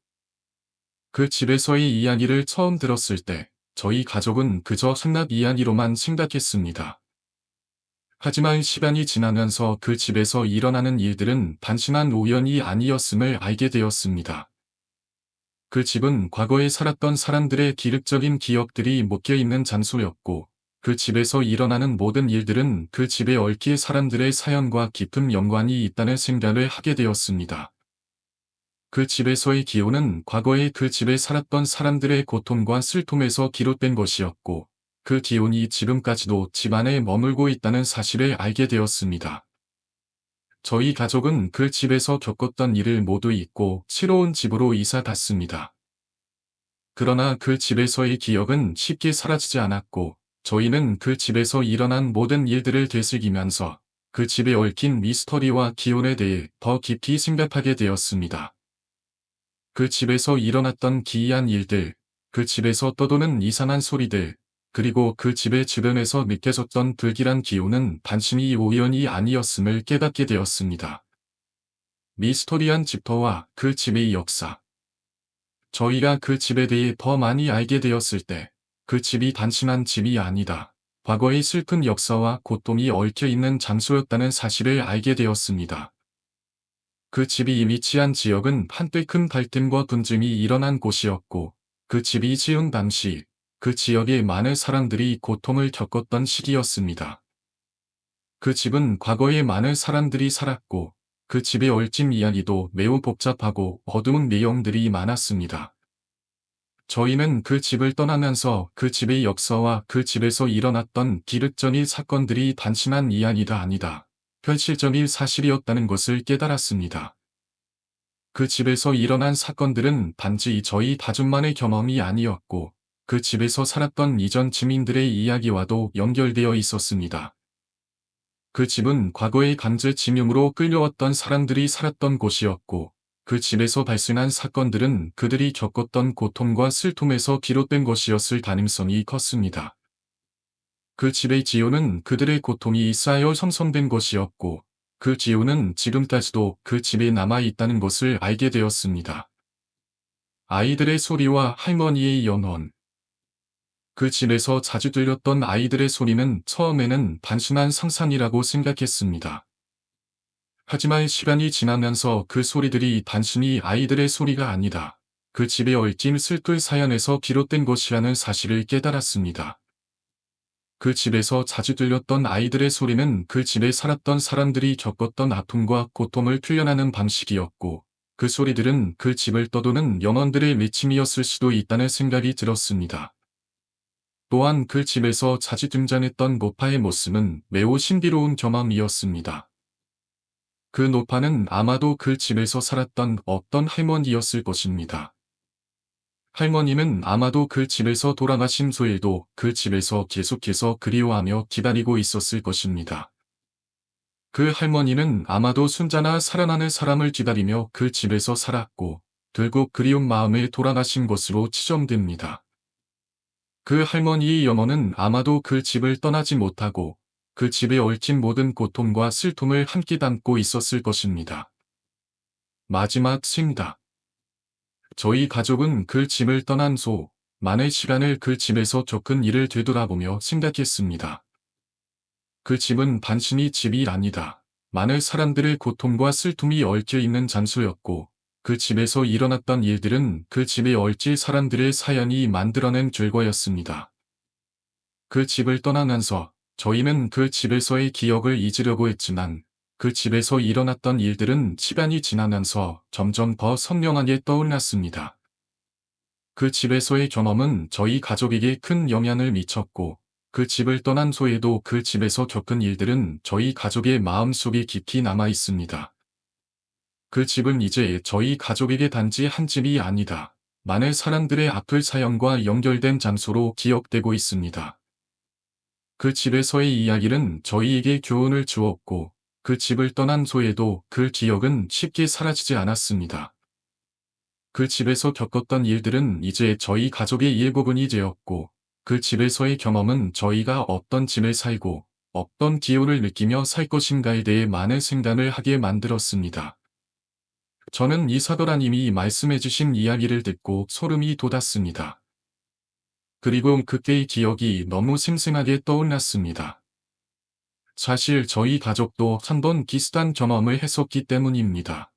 그 집에서의 이야기를 처음 들었을 때 저희 가족은 그저 한낱 이야기로만 생각했습니다. 하지만 시간이 지나면서 그 집에서 일어나는 일들은 단순한 우연이 아니었음을 알게 되었습니다. 그 집은 과거에 살았던 사람들의 기력적인 기억들이 묶여있는 장소였고, 그 집에서 일어나는 모든 일들은 그 집에 얽힌 사람들의 사연과 깊은 연관이 있다는 생각을 하게 되었습니다. 그 집에서의 기운은 과거에 그 집에 살았던 사람들의 고통과 슬픔에서 기록된 것이었고, 그 기운이 지금까지도 집 안에 머물고 있다는 사실을 알게 되었습니다. 저희 가족은 그 집에서 겪었던 일을 모두 잊고 새로운 집으로 이사 갔습니다. 그러나 그 집에서의 기억은 쉽게 사라지지 않았고, 저희는 그 집에서 일어난 모든 일들을 되새기면서 그 집에 얽힌 미스터리와 기운에 대해 더 깊이 생각하게 되었습니다. 그 집에서 일어났던 기이한 일들, 그 집에서 떠도는 이상한 소리들, 그리고 그 집의 주변에서 느껴졌던 불길한 기운은 단순히 우연이 아니었음을 깨닫게 되었습니다. 미스터리한 집터와 그 집의 역사. 저희가 그 집에 대해 더 많이 알게 되었을 때, 그 집이 단순한 집이 아니다. 과거의 슬픈 역사와 고통이 얽혀 있는 장소였다는 사실을 알게 되었습니다. 그 집이 위치한 지역은 한때 큰 갈등과 분쟁이 일어난 곳이었고, 그 집이 지은 당시, 그 지역의 많은 사람들이 고통을 겪었던 시기였습니다. 그 집은 과거에 많은 사람들이 살았고, 그 집의 얼찜 이야기도 매우 복잡하고 어두운 내용들이 많았습니다. 저희는 그 집을 떠나면서 그 집의 역사와 그 집에서 일어났던 기륵적인 사건들이 단순한 이야기가 아니다. 현실적인 사실이었다는 것을 깨달았습니다. 그 집에서 일어난 사건들은 단지 저희 다중만의 경험이 아니었고, 그 집에서 살았던 이전 주민들의 이야기와도 연결되어 있었습니다. 그 집은 과거의 강제징용으로 끌려왔던 사람들이 살았던 곳이었고, 그 집에서 발생한 사건들은 그들이 겪었던 고통과 슬픔에서 비롯된 것이었을 가능성이 컸습니다. 그 집의 지효는 그들의 고통이 쌓여 형성된 것이었고, 그 지효는 지금까지도 그 집에 남아 있다는 것을 알게 되었습니다. 아이들의 소리와 할머니의 연원. 그 집에서 자주 들렸던 아이들의 소리는 처음에는 단순한 상상이라고 생각했습니다. 하지만 시간이 지나면서 그 소리들이 단순히 아이들의 소리가 아니다. 그 집에 얽힌 슬픈 사연에서 비롯된 것이라는 사실을 깨달았습니다. 그 집에서 자주 들렸던 아이들의 소리는 그 집에 살았던 사람들이 겪었던 아픔과 고통을 표현하는 방식이었고, 그 소리들은 그 집을 떠도는 영혼들의 외침이었을 수도 있다는 생각이 들었습니다. 또한 그 집에서 자주 등장했던 노파의 모습은 매우 신비로운 경험이었습니다. 그 노파는 아마도 그 집에서 살았던 어떤 할머니였을 것입니다. 할머니는 아마도 그 집에서 돌아가신 후에도 그 집에서 계속해서 그리워하며 기다리고 있었을 것입니다. 그 할머니는 아마도 순자나 살아나는 사람을 기다리며 그 집에서 살았고, 결국 그리운 마음에 돌아가신 것으로 추정됩니다. 그 할머니의 영혼은 아마도 그 집을 떠나지 못하고, 그 집에 얽힌 모든 고통과 슬픔을 함께 담고 있었을 것입니다. 마지막 생각. 저희 가족은 그 집을 떠난 후 많은 시간을 그 집에서 겪은 일을 되돌아보며 생각했습니다. 그 집은 단순히 집이 아니다. 많은 사람들의 고통과 슬픔이 얽혀 있는 장소였고, 그 집에서 일어났던 일들은 그 집에 얽힌 사람들의 사연이 만들어낸 결과였습니다. 그 집을 떠나면서 저희는 그 집에서의 기억을 잊으려고 했지만, 그 집에서 일어났던 일들은 시간이 지나면서 점점 더 선명하게 떠올랐습니다. 그 집에서의 경험은 저희 가족에게 큰 영향을 미쳤고, 그 집을 떠난 후에도 그 집에서 겪은 일들은 저희 가족의 마음속에 깊이 남아 있습니다. 그 집은 이제 저희 가족에게 단지 한 집이 아니다. 많은 사람들의 아플 사연과 연결된 장소로 기억되고 있습니다. 그 집에서의 이야기는 저희에게 교훈을 주었고, 그 집을 떠난 후에도 그 기억은 쉽게 사라지지 않았습니다. 그 집에서 겪었던 일들은 이제 저희 가족의 일부분이 되었고, 그 집에서의 경험은 저희가 어떤 집에 살고, 어떤 기호를 느끼며 살 것인가에 대해 많은 생각을 하게 만들었습니다. 저는 이사도라님이 말씀해주신 이야기를 듣고 소름이 돋았습니다. 그리고 그때의 기억이 너무 생생하게 떠올랐습니다. 사실 저희 가족도 한 번 비슷한 경험을 했었기 때문입니다.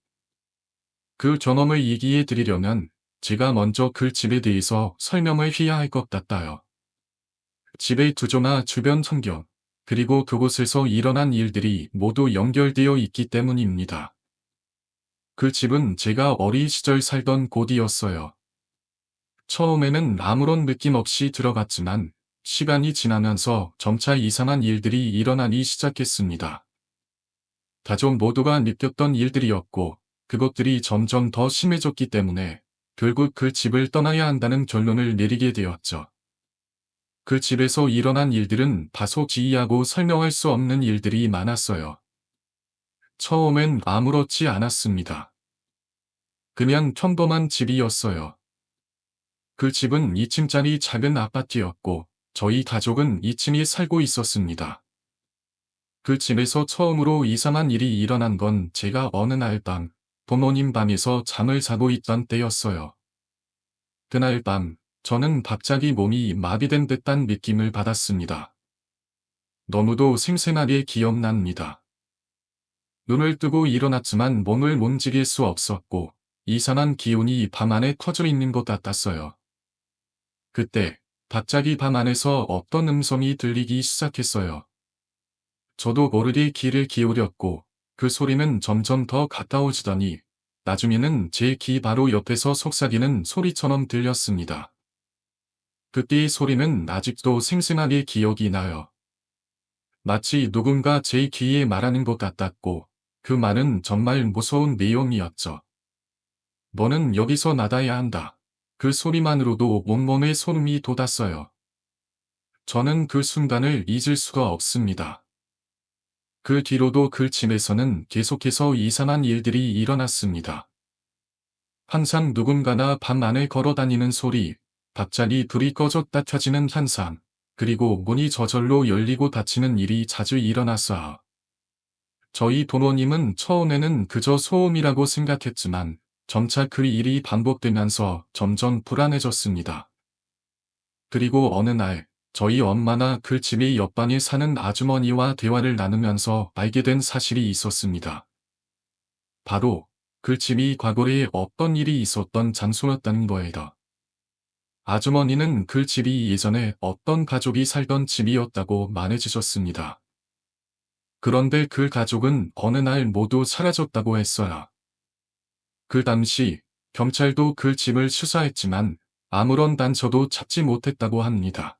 그 경험을 얘기해 드리려면 제가 먼저 그 집에 대해서 설명을 해야 할 것 같아요. 집의 구조나 주변 환경, 그리고 그곳에서 일어난 일들이 모두 연결되어 있기 때문입니다. 그 집은 제가 어린 시절 살던 곳이었어요. 처음에는 아무런 느낌 없이 들어갔지만 시간이 지나면서 점차 이상한 일들이 일어나기 시작했습니다. 가족 모두가 느꼈던 일들이었고, 그것들이 점점 더 심해졌기 때문에 결국 그 집을 떠나야 한다는 결론을 내리게 되었죠. 그 집에서 일어난 일들은 다소 기이하고 설명할 수 없는 일들이 많았어요. 처음엔 아무렇지 않았습니다. 그냥 평범한 집이었어요. 그 집은 2층짜리 작은 아파트였고 저희 가족은 2층에 살고 있었습니다. 그 집에서 처음으로 이상한 일이 일어난 건 제가 어느 날 밤 부모님 방에서 잠을 자고 있던 때였어요. 그날 밤 저는 갑자기 몸이 마비된 듯한 느낌을 받았습니다. 너무도 생생하게 기억납니다. 눈을 뜨고 일어났지만 몸을 움직일 수 없었고 이상한 기운이 방 안에 퍼져 있는 것 같았어요. 그때 갑자기 방 안에서 어떤 음성이 들리기 시작했어요. 저도 모르게 귀를 기울였고 그 소리는 점점 더 가까워지더니 나중에는 제 귀 바로 옆에서 속삭이는 소리처럼 들렸습니다. 그때의 소리는 아직도 생생하게 기억이 나요. 마치 누군가 제 귀에 말하는 것 같았고 그 말은 정말 무서운 내용이었죠. 너는 여기서 나가야 한다. 그 소리만으로도 온몸에 소름이 돋았어요. 저는 그 순간을 잊을 수가 없습니다. 그 뒤로도 그 집에서는 계속해서 이상한 일들이 일어났습니다. 항상 누군가나 밤 안에 걸어 다니는 소리, 갑자기 불이 꺼졌다 켜지는 현상, 그리고 문이 저절로 열리고 닫히는 일이 자주 일어났어요. 저희 부모님은 처음에는 그저 소음이라고 생각했지만 점차 그 일이 반복되면서 점점 불안해졌습니다. 그리고 어느 날 저희 엄마나 그 집의 옆방에 사는 아주머니와 대화를 나누면서 알게 된 사실이 있었습니다. 바로 그 집이 과거에 어떤 일이 있었던 장소였다는 거예요. 아주머니는 그 집이 예전에 어떤 가족이 살던 집이었다고 말해주셨습니다. 그런데 그 가족은 어느 날 모두 사라졌다고 했어요. 그 당시 경찰도 그 집을 수사했지만 아무런 단서도 찾지 못했다고 합니다.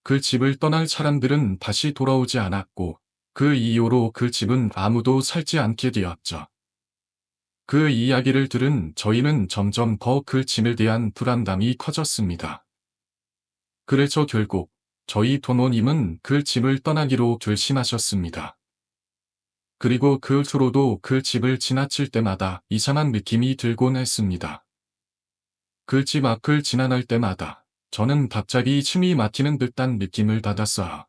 그 집을 떠날 사람들은 다시 돌아오지 않았고 그 이후로 그 집은 아무도 살지 않게 되었죠. 그 이야기를 들은 저희는 점점 더 그 집에 대한 불안감이 커졌습니다. 그래서 결국 저희 부모님은 그 집을 떠나기로 결심하셨습니다. 그리고 그 후로도 그 집을 지나칠 때마다 이상한 느낌이 들곤 했습니다. 그 집 앞을 지나갈 때마다 저는 갑자기 숨이 막히는 듯한 느낌을 받았어요.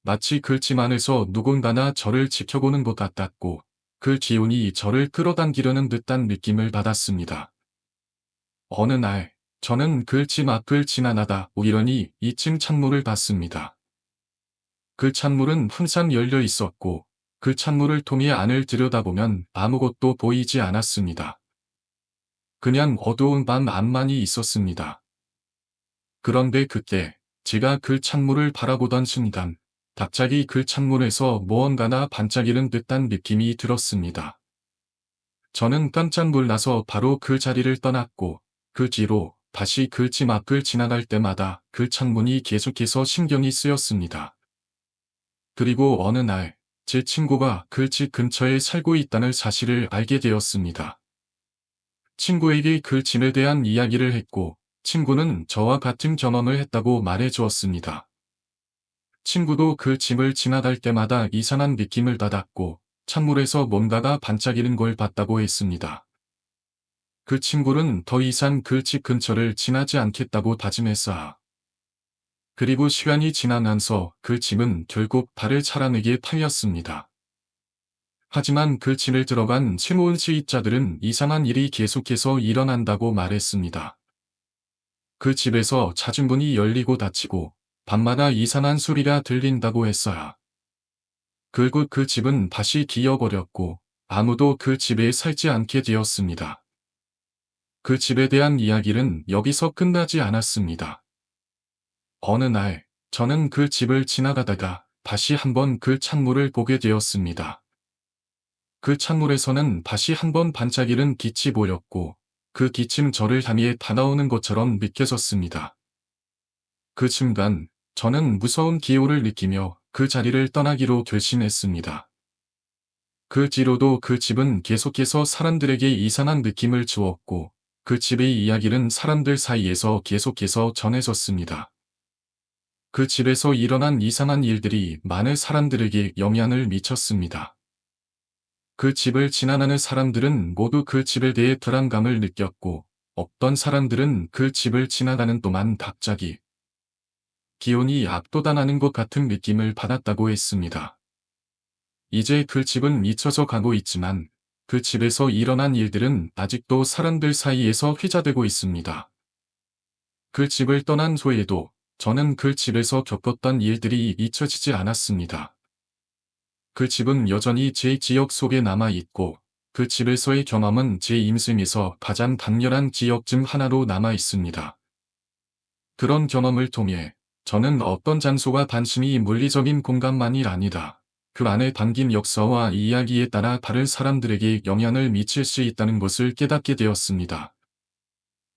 마치 그 집 안에서 누군가나 저를 지켜보는 것 같았고 그 기운이 저를 끌어당기려는 듯한 느낌을 받았습니다. 어느 날 저는 그 집 앞을 지나가다 우연히 2층 창문을 봤습니다. 그 창문은 항상 열려 있었고 그 창문을 통해 안을 들여다보면 아무것도 보이지 않았습니다. 그냥 어두운 밤 앞만이 있었습니다. 그런데 그때 제가 그 창문을 바라보던 순간 갑자기 그 창문에서 무언가가 반짝이는 듯한 느낌이 들었습니다. 저는 깜짝 놀라서 바로 그 자리를 떠났고 그 뒤로 다시 그 집 앞을 지나갈 때마다 그 창문이 계속해서 신경이 쓰였습니다. 그리고 어느 날 제 친구가 그 집 근처에 살고 있다는 사실을 알게 되었습니다. 친구에게 그 집에 대한 이야기를 했고 친구는 저와 같은 경험을 했다고 말해 주었습니다. 친구도 그 집을 지나갈 때마다 이상한 느낌을 받았고 창문에서 뭔가가 반짝이는 걸 봤다고 했습니다. 그 친구는 더 이상 그 집 근처를 지나지 않겠다고 다짐했어요. 그리고 시간이 지나면서 그 집은 결국 발을 차라내게 팔렸습니다. 하지만 그 집에 들어간 새로운 세입자들은 이상한 일이 계속해서 일어난다고 말했습니다. 그 집에서 자주 문이 열리고 닫히고 밤마다 이상한 소리가 들린다고 했어요. 결국 그 집은 다시 기어버렸고 아무도 그 집에 살지 않게 되었습니다. 그 집에 대한 이야기는 여기서 끝나지 않았습니다. 어느 날 저는 그 집을 지나가다가 다시 한번 그 창문을 보게 되었습니다. 그 창문에서는 다시 한번 반짝이는 빛이 보였고 그 빛은 저를 향해 다가오는 것처럼 느껴졌습니다. 그 순간 저는 무서운 기운을 느끼며 그 자리를 떠나기로 결심했습니다. 그 뒤로도 그 집은 계속해서 사람들에게 이상한 느낌을 주었고 그 집의 이야기는 사람들 사이에서 계속해서 전해졌습니다. 그 집에서 일어난 이상한 일들이 많은 사람들에게 영향을 미쳤습니다. 그 집을 지나가는 사람들은 모두 그 집에 대해 불안감을 느꼈고, 어떤 사람들은 그 집을 지나가는 동안 갑자기 기온이 압도당하는 것 같은 느낌을 받았다고 했습니다. 이제 그 집은 잊혀져 가고 있지만 그 집에서 일어난 일들은 아직도 사람들 사이에서 회자되고 있습니다. 그 집을 떠난 후에도 저는 그 집에서 겪었던 일들이 잊혀지지 않았습니다. 그 집은 여전히 제 기억 속에 남아있고 그 집에서의 경험은 제 인생에서 가장 강렬한 기억 중 하나로 남아있습니다. 그런 경험을 통해 저는 어떤 장소가 단순히 물리적인 공간만이 아니다. 그 안에 담긴 역사와 이야기에 따라 다른 사람들에게 영향을 미칠 수 있다는 것을 깨닫게 되었습니다.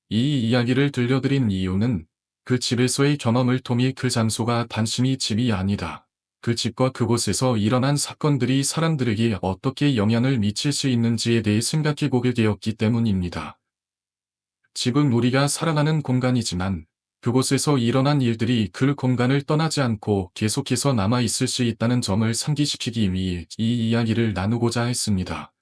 이 이야기를 들려드린 이유는 그 집에서의 경험을 통해 그 장소가 단순히 집이 아니다. 그 집과 그곳에서 일어난 사건들이 사람들에게 어떻게 영향을 미칠 수 있는지에 대해 생각해 보게 되었기 때문입니다. 집은 우리가 살아가는 공간이지만 그곳에서 일어난 일들이 그 공간을 떠나지 않고 계속해서 남아 있을 수 있다는 점을 상기시키기 위해 이 이야기를 나누고자 했습니다.